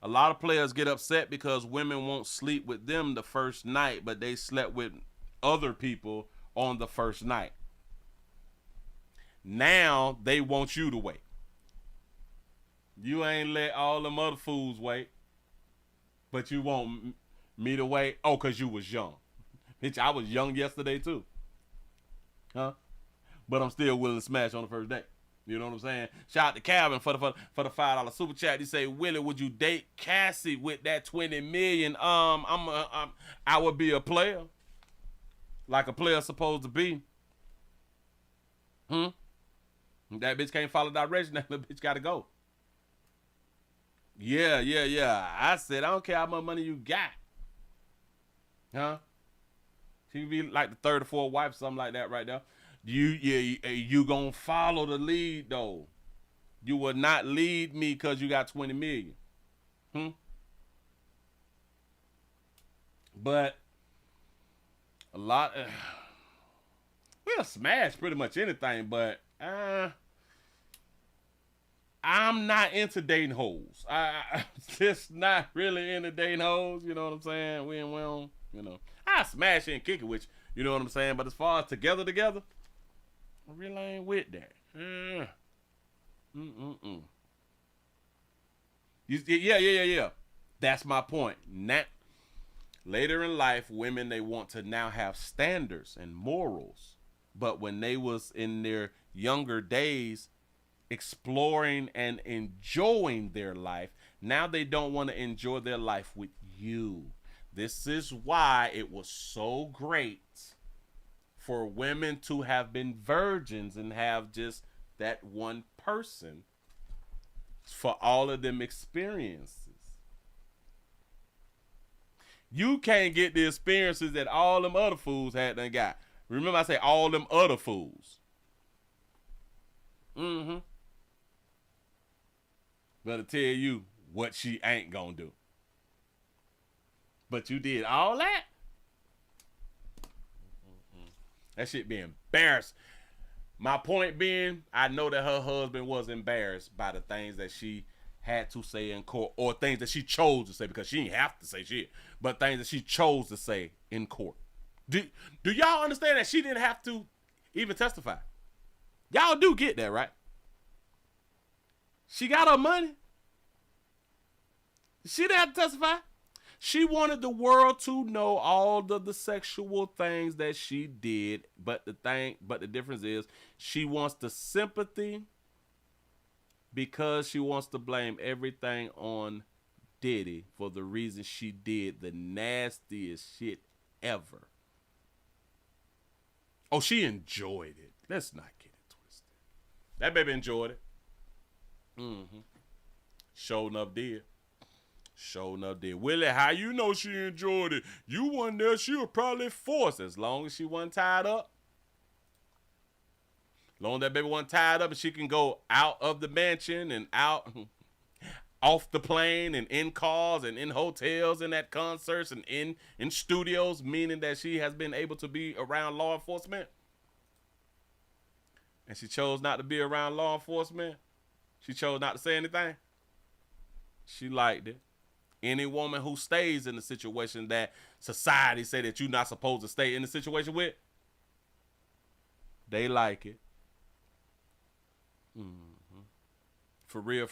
A lot of players get upset because women won't sleep with them the first night, but they slept with other people on the first night. Now they want you to wait. You ain't let all them other fools wait, but you want me to wait? Oh, because you was young. Bitch, I was young yesterday too. Huh? But I'm still willing to smash on the first day. You know what I'm saying? Shout out to Calvin for the $5 super chat. He say, Willie, would you date Cassie with that $20 million? I would be a player. Like a player supposed to be. That bitch can't follow direction. That bitch gotta go. Yeah. I said, I don't care how much money you got. Huh? She be like the third or fourth wife, something like that right there. You gonna follow the lead though. You will not lead me because you got 20 million. But a lot we'll smash pretty much anything, but I'm not into dating hoes. I'm just not really into dating hoes, you know what I'm saying? We don't, you know. I smash and kick it with you. You know what I'm saying? But as far as together, I really ain't with that. Yeah. That's my point. Later in life, women, they want to now have standards and morals. But when they was in their younger days exploring and enjoying their life, now they don't want to enjoy their life with you. This is why it was so great for women to have been virgins and have just that one person for all of them experiences. You can't get the experiences that all them other fools had done got. Remember I say all them other fools. Better tell you what she ain't gonna do. But you did all that? That shit be embarrassing. My point being, I know that her husband was embarrassed by the things that she had to say in court, or things that she chose to say, because she didn't have to say shit, but things that she chose to say in court. Do y'all understand that she didn't have to even testify? Y'all do get that, right? She got her money. She didn't have to testify. She wanted the world to know all of the sexual things that she did, but the difference is she wants the sympathy because she wants to blame everything on Diddy for the reason she did the nastiest shit ever. Oh, she enjoyed it. Let's not get it twisted. That baby enjoyed it. Sure enough did. Willie, how you know she enjoyed it? You wasn't there. She was probably forced. As long as she wasn't tied up. As long as that baby wasn't tied up and she can go out of the mansion and out off the plane and in cars and in hotels and at concerts and in studios, meaning that she has been able to be around law enforcement. And she chose not to be around law enforcement. She chose not to say anything. She liked it. Any woman who stays in the situation that society say that you're not supposed to stay in the situation with, they like it. For real.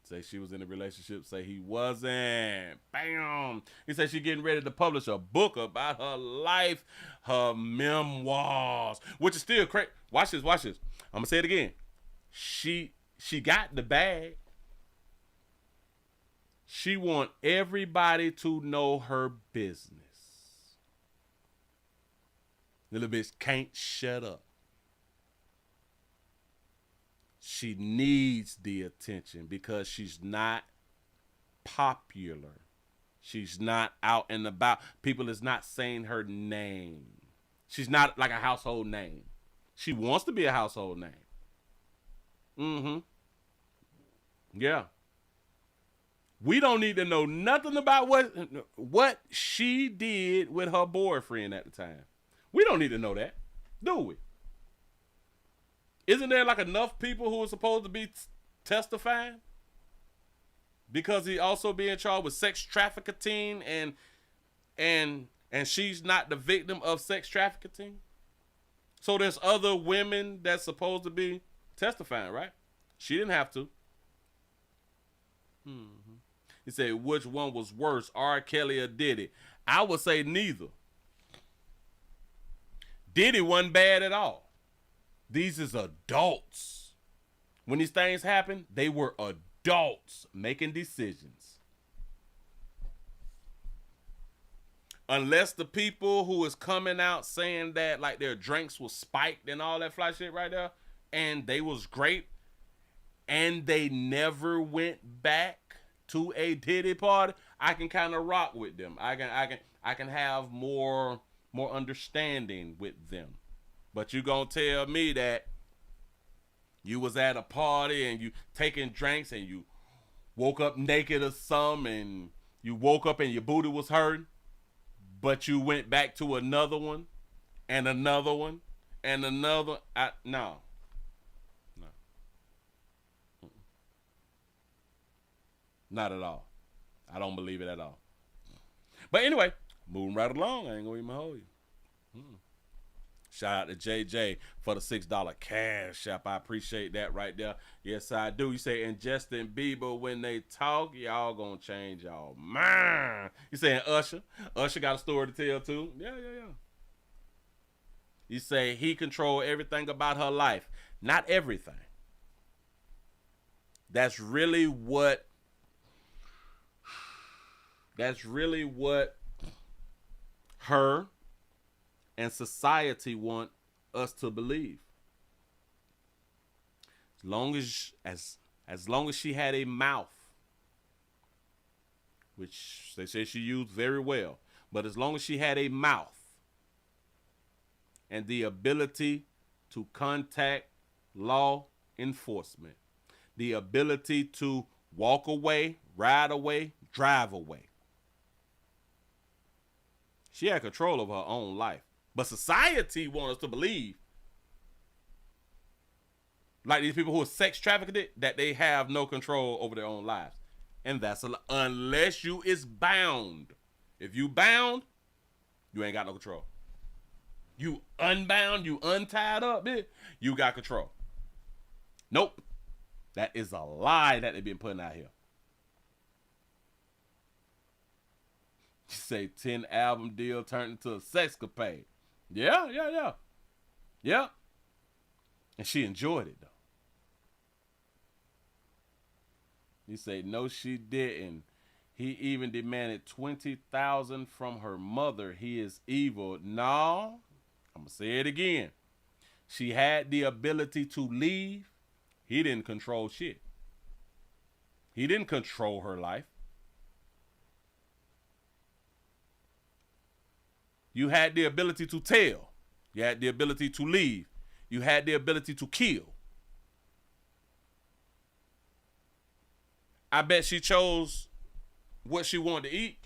Say she was in a relationship, say he wasn't. Bam. He said she getting ready to publish a book about her life, her memoirs, which is still crazy. Watch this. I'm gonna say it again. She got the bag. She want everybody to know her business. Little bitch can't shut up. She needs the attention because she's not popular. She's not out and about. People is not saying her name. She's not like a household name. She wants to be a household name. Yeah. We don't need to know nothing about what she did with her boyfriend at the time. We don't need to know that, do we? Isn't there like enough people who are supposed to be testifying? Because he also being charged with sex trafficking and she's not the victim of sex trafficking. So there's other women that's supposed to be testifying, right? She didn't have to. He said, which one was worse, R. Kelly or Diddy? I would say neither. Diddy wasn't bad at all. These is adults. When these things happen, they were adults making decisions. Unless the people who is coming out saying that like their drinks was spiked and all that fly shit right there, and they was great, and they never went back to a Diddy party, I can kind of rock with them. I can have more understanding with them. But you gonna tell me that you was at a party and you taking drinks and you woke up naked or something and you woke up and your booty was hurting, but you went back to another one and another one and another. No. Not at all. I don't believe it at all. But anyway, Moving right along. I ain't gonna even hold you. Shout out to JJ for the $6 cash app. I appreciate that right there. Yes, I do. You say, and Justin Bieber, when they talk, y'all gonna change y'all mind. You saying Usher? Usher got a story to tell too. Yeah. You say he controlled everything about her life. Not everything. That's really what her and society want us to believe. As long as she had a mouth, which they say she used very well, but as long as she had a mouth and the ability to contact law enforcement, the ability to walk away, ride away, drive away, she had control of her own life. But society wants us to believe, like these people who are sex trafficked, that they have no control over their own lives. And that's unless you is bound. If you bound, you ain't got no control. You unbound, you untied up, you got control. Nope. That is a lie that they've been putting out here. You say 10 album deal turned into a sexcapade. Yeah. And she enjoyed it though. You say no, she didn't. He even demanded $20,000 from her mother. He is evil. No, I'm gonna say it again. She had the ability to leave. He didn't control shit. He didn't control her life. You had the ability to tell. You had the ability to leave. You had the ability to kill. I bet she chose what she wanted to eat.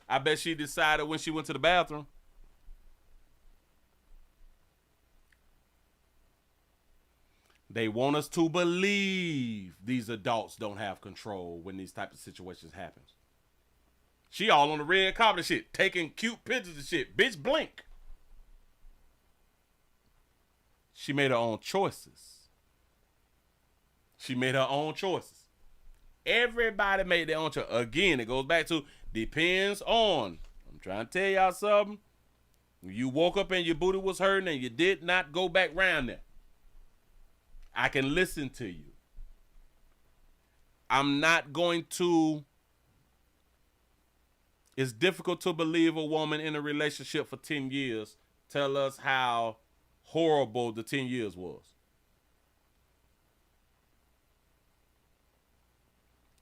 I bet she decided when she went to the bathroom. They want us to believe these adults don't have control when these type of situations happen. She all on the red carpet and shit, taking cute pictures and shit. Bitch, blink. She made her own choices. Everybody made their own choice. Again, it goes back to depends on. I'm trying to tell y'all something. You woke up and your booty was hurting and you did not go back round there. I can listen to you. I'm not going to. It's difficult to believe a woman in a relationship for 10 years tell us how horrible the 10 years was.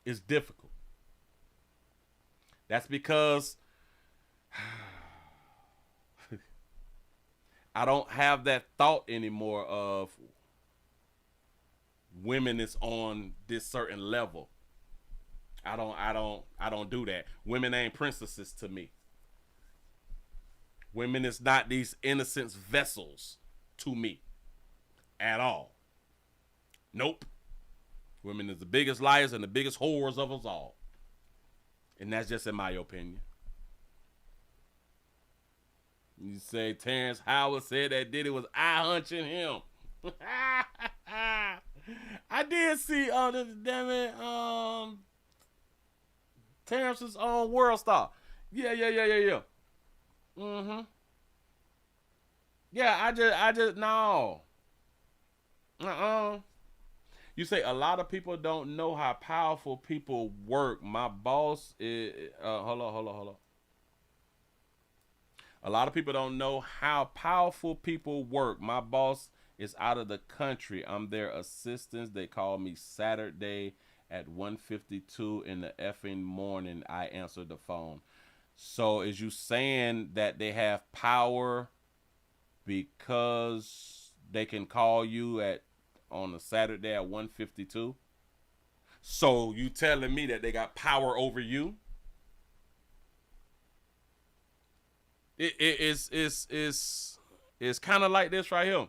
It's difficult. That's because I don't have that thought anymore of women is on this certain level. I don't do that. Women ain't princesses to me. Women is not these innocent vessels to me at all. Nope. Women is the biggest liars and the biggest whores of us all. And that's just in my opinion. You say Terrence Howard said that Diddy was eye hunching him. I did see Terrence's own World Star. Yeah. Mm-hmm. Yeah, I just no. You say a lot of people don't know how powerful people work. My boss is hold on. A lot of people don't know how powerful people work. My boss is out of the country. I'm their assistant. They call me Saturday at 1:52 in the effing morning. I answered the phone. So is you saying that they have power because they can call you on a Saturday at 1:52? So you telling me that they got power over you? It's kind of like this right here.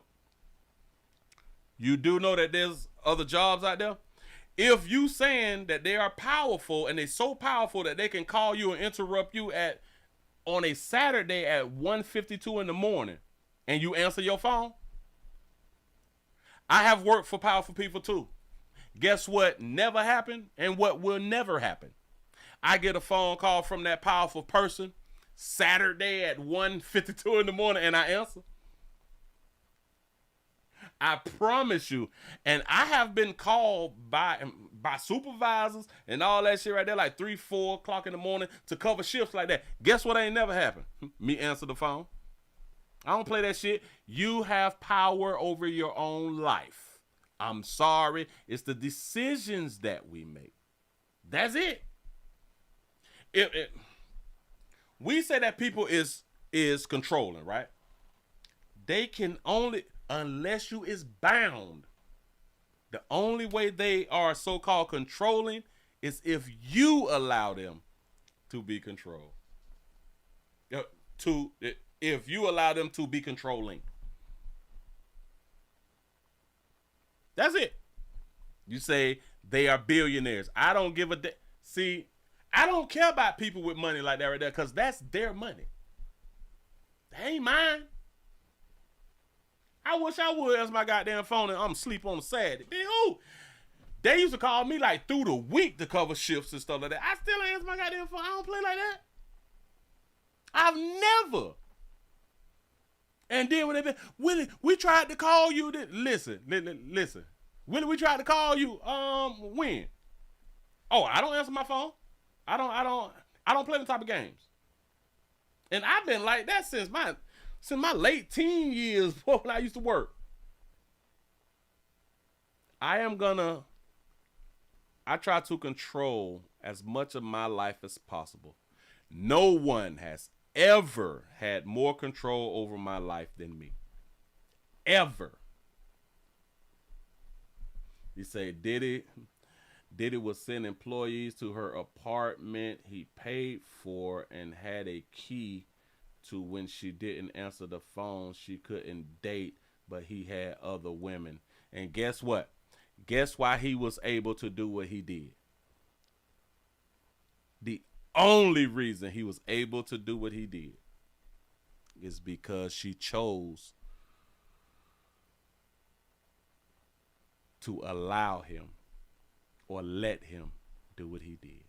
You do know that there's other jobs out there. if you saying that they are powerful and they're so powerful that they can call you and interrupt you on a Saturday at 1:52 in the morning and you answer your phone, I have worked for powerful people too. Guess what never happened and what will never happen? I get a phone call from that powerful person Saturday at 1:52 in the morning and I answer. I promise you. And I have been called by supervisors and all that shit right there, like 3, 4 o'clock in the morning to cover shifts like that. Guess what ain't never happened? Me answer the phone. I don't play that shit. You have power over your own life. I'm sorry. It's the decisions that we make. That's it. We say that people is controlling, right? They can only, unless you is bound, the only way they are so-called controlling is if you allow them to be controlled. If you allow them to be controlling. That's it. You say they are billionaires. I don't give a damn. See, I don't care about people with money like that right there because that's their money. That ain't mine. I wish I would answer my goddamn phone and I'm asleep on a Saturday. Man, who? They used to call me like through the week to cover shifts and stuff like that. I still answer my goddamn phone. I don't play like that. I've never. And then when they been, Willie, we tried to call you. Listen. Willie, we tried to call you. When? Oh, I don't answer my phone. I don't play them type of games. And I've been like that since my late teen years when I used to work. I try to control as much of my life as possible. No one has ever had more control over my life than me. Ever. You say Diddy would send employees to her apartment he paid for and had a key to when she didn't answer the phone. She couldn't date, but he had other women. And guess what? Guess why he was able to do what he did? The only reason he was able to do what he did is because she chose to allow him or let him do what he did.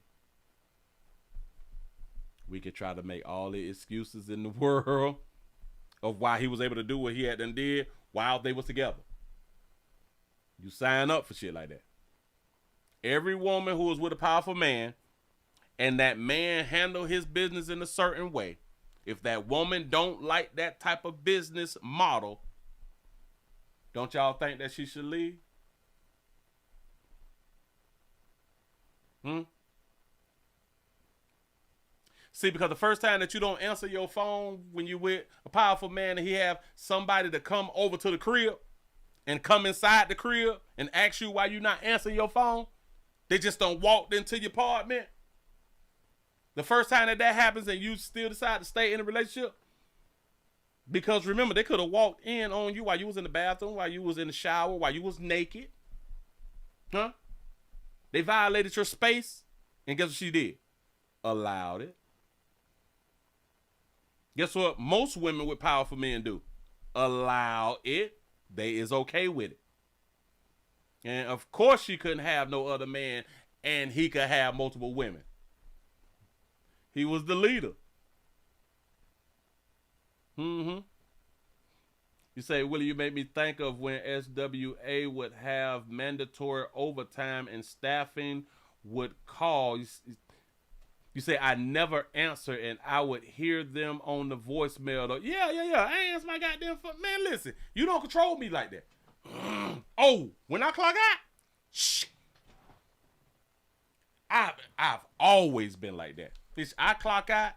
We could try to make all the excuses in the world of why he was able to do what he had done did while they was together. You sign up for shit like that. Every woman who was with a powerful man and that man handle his business in a certain way, if that woman don't like that type of business model, don't y'all think that she should leave? See, because the first time that you don't answer your phone when you with a powerful man and he have somebody to come over to the crib and come inside the crib and ask you why you not answering your phone, they just don't walk into your apartment. The first time that happens and you still decide to stay in a relationship, because remember, they could have walked in on you while you was in the bathroom, while you was in the shower, while you was naked. Huh? They violated your space, and guess what she did? Allowed it. Guess what most women with powerful men do? Allow it. They is okay with it. And of course she couldn't have no other man and he could have multiple women. He was the leader. You say, Willie, you made me think of when SWA would have mandatory overtime and staffing would call. You say, I never answer and I would hear them on the voicemail. Though. Yeah. I answer my goddamn phone. Man, listen, you don't control me like that. Oh, when I clock out, shh. I've always been like that. Bitch, I clock out,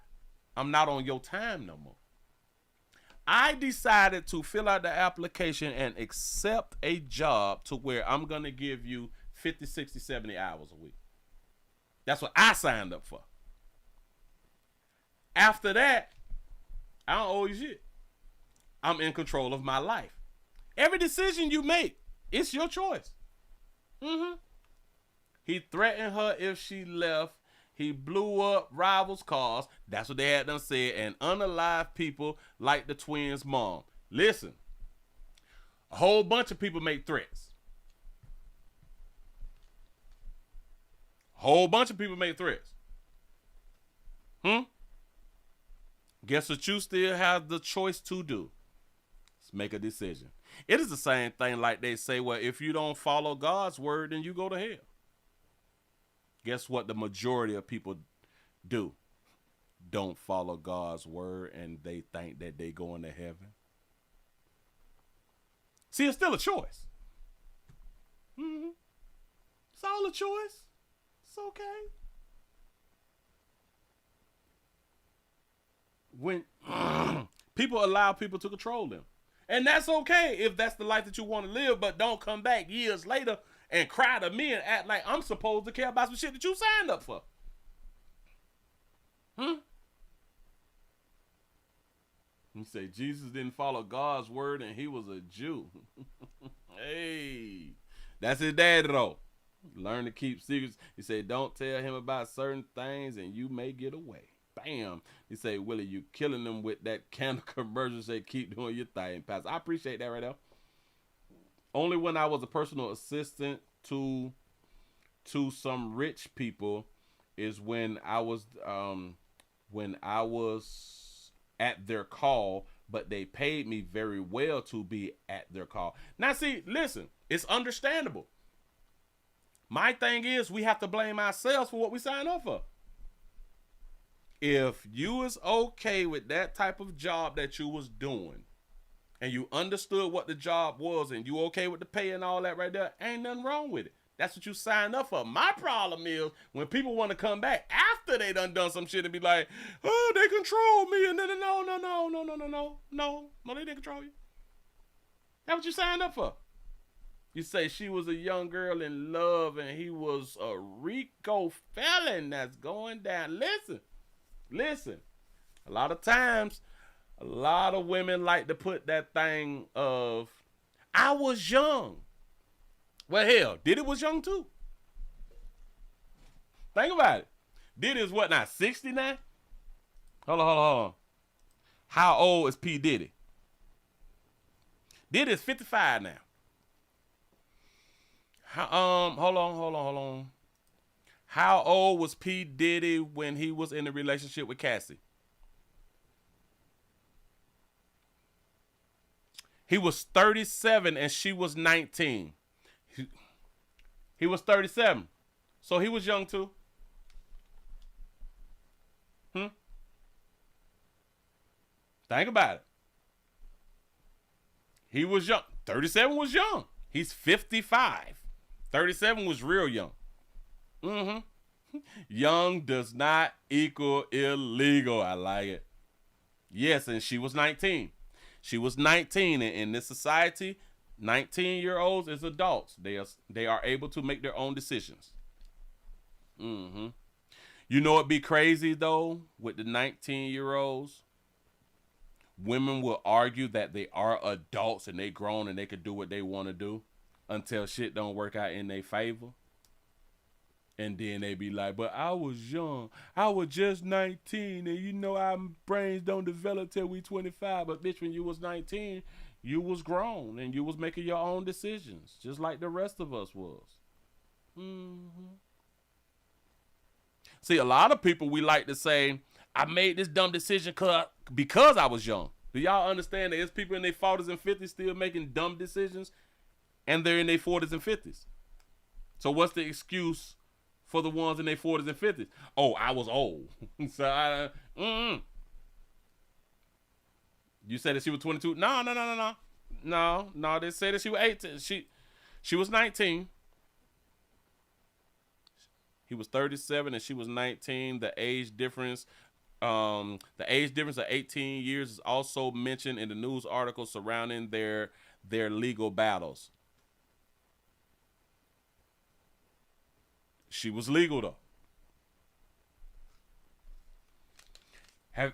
I'm not on your time no more. I decided to fill out the application and accept a job to where I'm going to give you 50, 60, 70 hours a week. That's what I signed up for. After that, I don't owe you shit. I'm in control of my life. Every decision you make, it's your choice. He threatened her if she left. He blew up rivals' cars. That's what they had done said. And unalive people like the twins' mom. Listen, a whole bunch of people make threats. Whole bunch of people make threats. Guess what you still have the choice to do? Let's make a decision. It is the same thing like they say, well, if you don't follow God's word, then you go to hell. Guess what the majority of people do? Don't follow God's word, and they think that they going to heaven. See, it's still a choice. It's all a choice. It's okay. When people allow people to control them. And that's okay if that's the life that you want to live, but don't come back years later and cry to me and act like I'm supposed to care about some shit that you signed up for. You say Jesus didn't follow God's word and he was a Jew. Hey, that's his daddy though. Learn to keep secrets. He said, don't tell him about certain things and you may get away. Bam. He say, Willie, you killing them with that candle commercial. Say, keep doing your thing, Pastor. I appreciate that right there. Only when I was a personal assistant to some rich people is when I was at their call, but they paid me very well to be at their call. Now, see, listen, it's understandable. My thing is we have to blame ourselves for what we signed up for. If you was okay with that type of job that you was doing and you understood what the job was and you okay with the pay and all that right there, ain't nothing wrong with it. That's what you signed up for. My problem is when people want to come back after they done some shit and be like, oh, they control me. And then no, they didn't control you. That's what you signed up for. You say she was a young girl in love and he was a RICO felon that's going down. Listen, a lot of times, a lot of women like to put that thing of, I was young. Well, hell, Diddy was young too. Think about it. Diddy is what now, 69? Hold on. How old is P. Diddy? Diddy is 55 now. Hold on. How old was P. Diddy when he was in a relationship with Cassie? He was 37 and she was 19. He was 37. So he was young too. Think about it. He was young. 37 was young. He's 55. 37 was real young. Young does not equal illegal. I like it. Yes, and she was 19. She was 19, and in this society, 19-year-olds is adults. They are able to make their own decisions. You know what'd be crazy though with the 19-year-olds? Women will argue that they are adults and they grown and they could do what they want to do until shit don't work out in their favor. And then they be like, but I was young. I was just 19. And you know our brains don't develop till we 25. But bitch, when you was 19, you was grown. And you was making your own decisions. Just like the rest of us was. See, a lot of people, we like to say, I made this dumb decision because I was young. Do y'all understand that there's people in their 40s and 50s still making dumb decisions? And they're in their 40s and 50s. So what's the excuse for the ones in their 40s and 50s? Oh, I was old. So You said that she was 22? No, they said that she was 18. She was 19. He was 37 and she was 19. The age difference of 18 years is also mentioned in the news article surrounding their legal battles. She was legal though. Have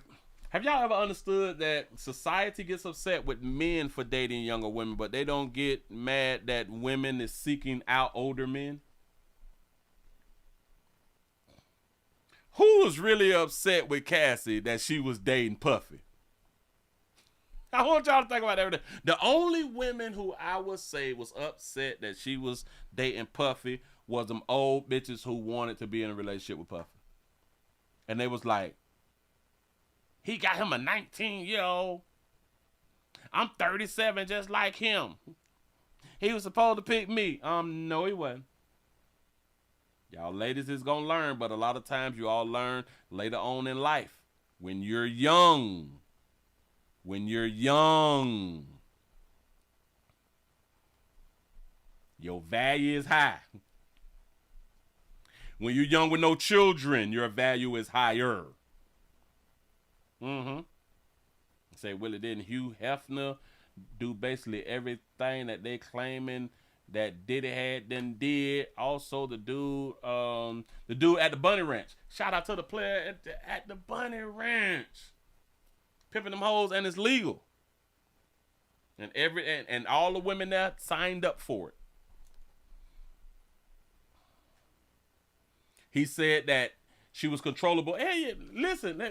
y'all ever understood that society gets upset with men for dating younger women, but they don't get mad that women is seeking out older men? Who was really upset with Cassie that she was dating Puffy? I want y'all to think about everything. The only women who I would say was upset that she was dating Puffy was them old bitches who wanted to be in a relationship with Puffy. And they was like, he got him a 19-year-old. I'm 37 just like him. He was supposed to pick me. No, he wasn't. Y'all ladies is gonna learn, but a lot of times you all learn later on in life. When you're young. When you're young. Your value is high. When you're young with no children, your value is higher. Say, Willie, didn't Hugh Hefner do basically everything that they claiming that Diddy had then did? Also, the dude at the Bunny Ranch. Shout out to the player at the Bunny Ranch. Pimping them hoes, and it's legal. And all the women there signed up for it. He said that she was controllable. Hey, listen.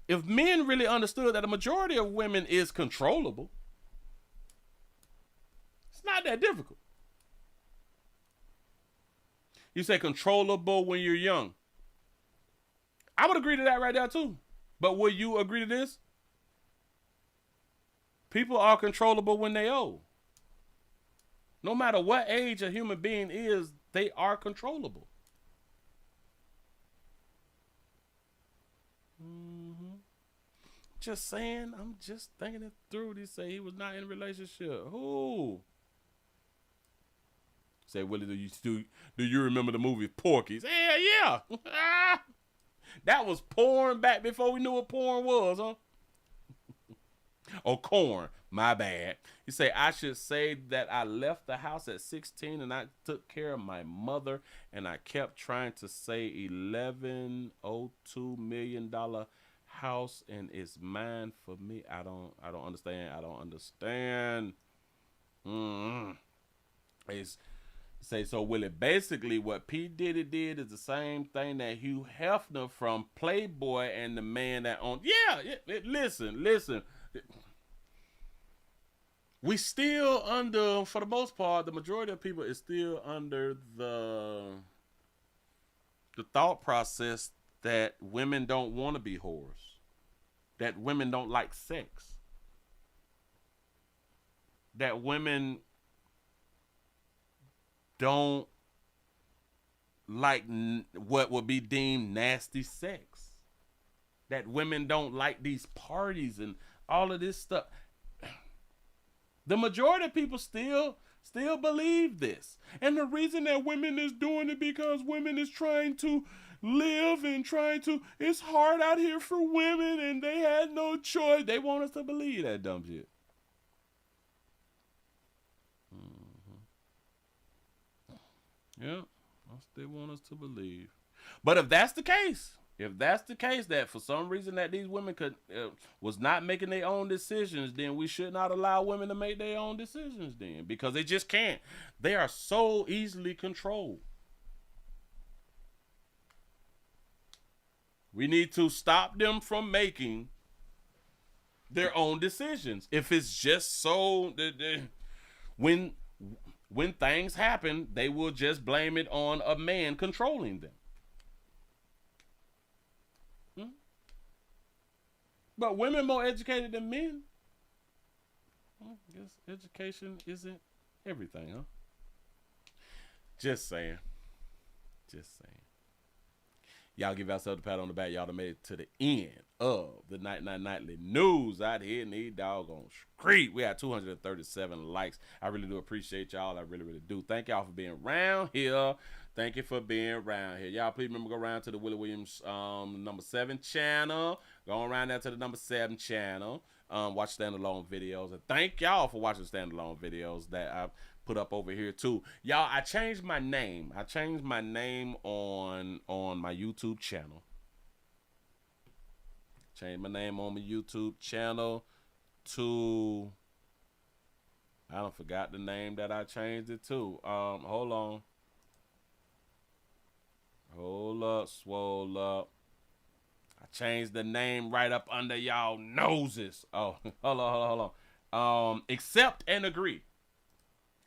If men really understood that a majority of women is controllable, it's not that difficult. You say controllable when you're young. I would agree to that right there too. But will you agree to this? People are controllable when they old. No matter what age a human being is, they are controllable. Just saying, I'm just thinking it through. They say he was not in a relationship. Who? Say, Willie, do you remember the movie Porky's? Yeah. That was porn back before we knew what porn was, huh? Oh, corn. My bad. You say, I should say that I left the house at 16 and I took care of my mother and I kept trying to say $11.02 million house and it's mine for me. I don't understand. It's say, so Willie, basically what P. Diddy did is the same thing that Hugh Hefner from Playboy and the man that owned. Listen. We still under, for the most part, the majority of people is still under the thought process that women don't want to be whores, that women don't like sex, that women don't like what would be deemed nasty sex, that women don't like these parties and all of this stuff. The majority of people still believe this. And the reason that women is doing it because women is trying to live and it's hard out here for women and they had no choice. They want us to believe that dumb shit. Yeah, they want us to believe. But if that's the case that for some reason that these women was not making their own decisions, then we should not allow women to make their own decisions then, because they just can't. They are so easily controlled. We need to stop them from making their own decisions. If it's just so when things happen, they will just blame it on a man controlling them. But women more educated than men. I guess education isn't everything, huh? Just saying. Y'all give yourself a pat on the back. Y'all done made it to the end of the Nightly News out here in the doggone street. We had 237 likes. I really do appreciate y'all. I really, really do. Thank y'all for being around here. Thank you for being around here. Y'all, please remember, go around to the Willie Williams number 7 channel. Go around there to the number 7 channel. Watch standalone videos. And thank y'all for watching standalone videos that I put up over here too. Y'all, I changed my name. On my YouTube channel. Changed my name on my YouTube channel to, I don't forgot the name that I changed it to. Hold on. Hold up, swole up. I changed the name right up under y'all noses. Oh, hold on. Accept and agree.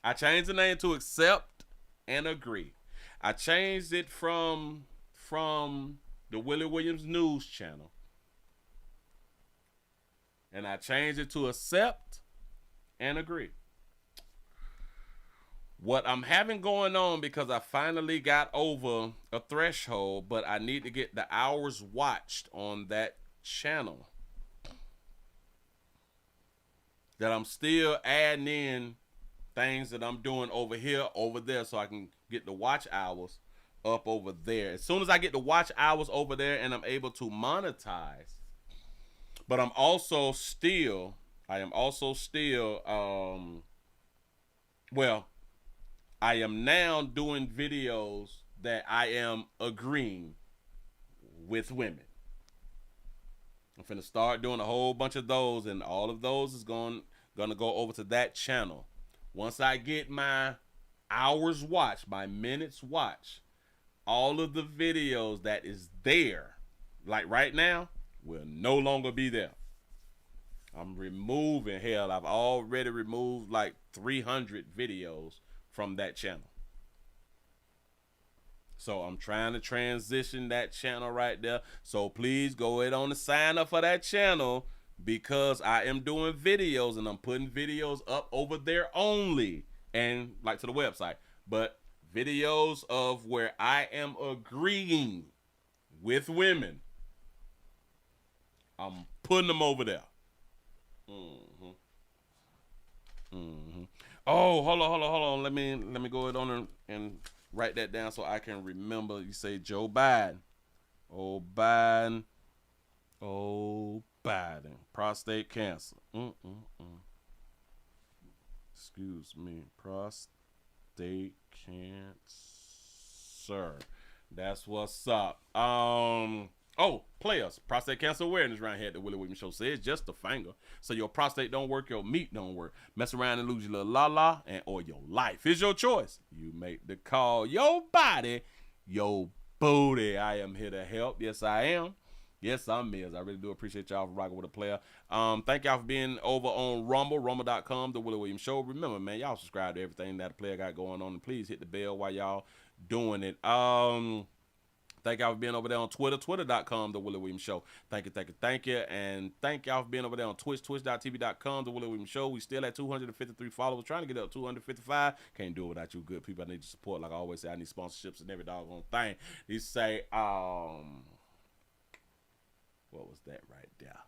I changed the name to accept and agree. I changed it from the Willie Williams News Channel. And I changed it to accept and agree. What I'm having going on, because I finally got over a threshold, but I need to get the hours watched on that channel, that I'm still adding in things that I'm doing over here, over there, so I can get the watch hours up over there. As soon as I get the watch hours over there and I'm able to monetize, but I am also still, I am now doing videos that I am agreeing with women. I'm finna start doing a whole bunch of those, and all of those is gonna go over to that channel. Once I get my hours watched, my minutes watched, all of the videos that is there, like right now, will no longer be there. I'm removing, hell, I've already removed like 300 videos from that channel. So I'm trying to transition that channel right there. So please go ahead on and sign up for that channel, because I am doing videos and I'm putting videos up over there only, and like to the website, but videos of where I am agreeing with women, I'm putting them over there. Oh, hold on. Let me go ahead on and write that down so I can remember. You say Joe Biden. Oh, Biden. Prostate cancer. Excuse me. Prostate cancer. That's what's up. Oh, players, prostate cancer awareness right here at the Willie Williams Show says just a finger. So your prostate don't work, your meat don't work. Mess around and lose your little la-la or your life. It's your choice. You make the call. Your body, your booty. I am here to help. Yes, I am. Yes, I'm Miz. I really do appreciate y'all for rocking with a player. Thank y'all for being over on Rumble, rumble.com, the Willie Williams Show. Remember, man, y'all subscribe to everything that a player got going on, and please hit the bell while y'all doing it. Thank y'all for being over there on Twitter, twitter.com, The Willie Williams Show. Thank you. And thank y'all for being over there on Twitch, twitch.tv.com, The Willie Williams Show. We still at 253 followers, trying to get up to 255. Can't do it without you good people. I need your support. Like I always say, I need sponsorships and every doggone thing. They say, what was that right there?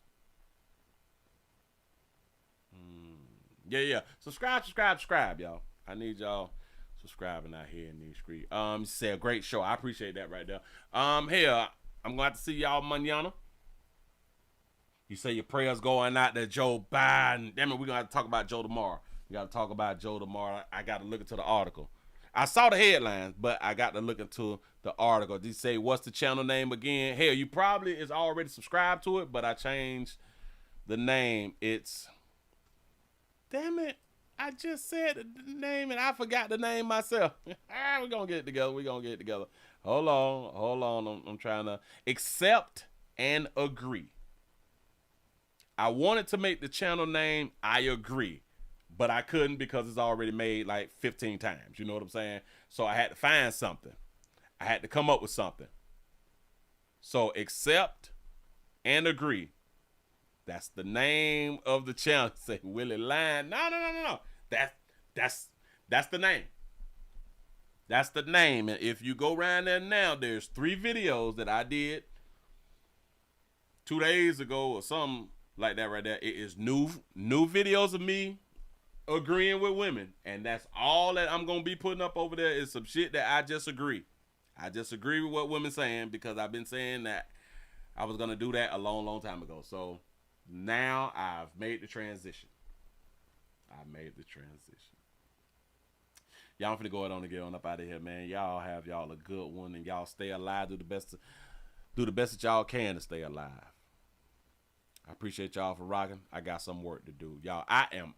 Yeah. Subscribe, y'all. I need y'all subscribing out here in these streets. You say a great show. I appreciate that right there. Here, I'm going to have to see y'all mañana. You say your prayers going out to Joe Biden. Damn it, we're going to have to talk about Joe tomorrow. We got to talk about Joe tomorrow. I got to look into the article. I saw the headlines, but I got to look into the article. Did you say, what's the channel name again? Hell, you probably is already subscribed to it, but I changed the name. It's, damn it, I just said the name and I forgot the name myself. We're going to get it together. Hold on. I'm trying to accept and agree. I wanted to make the channel name I Agree, but I couldn't because it's already made like 15 times. You know what I'm saying? So I had to find something. I had to come up with something. So accept and agree. That's the name of the channel. Say Willie lying. No. That's the name. That's the name. And if you go around there now, there's 3 videos that I did 2 days ago or something like that right there. It is new videos of me agreeing with women. And that's all that I'm going to be putting up over there is some shit that I just agree. I just agree with what women saying because I've been saying that I was going to do that a long time ago. So now I've made the transition. Y'all finna go ahead on and get on up out of here, man. Y'all have y'all a good one, and y'all stay alive. Do the best that y'all can to stay alive. I appreciate y'all for rocking. I got some work to do. Y'all, I am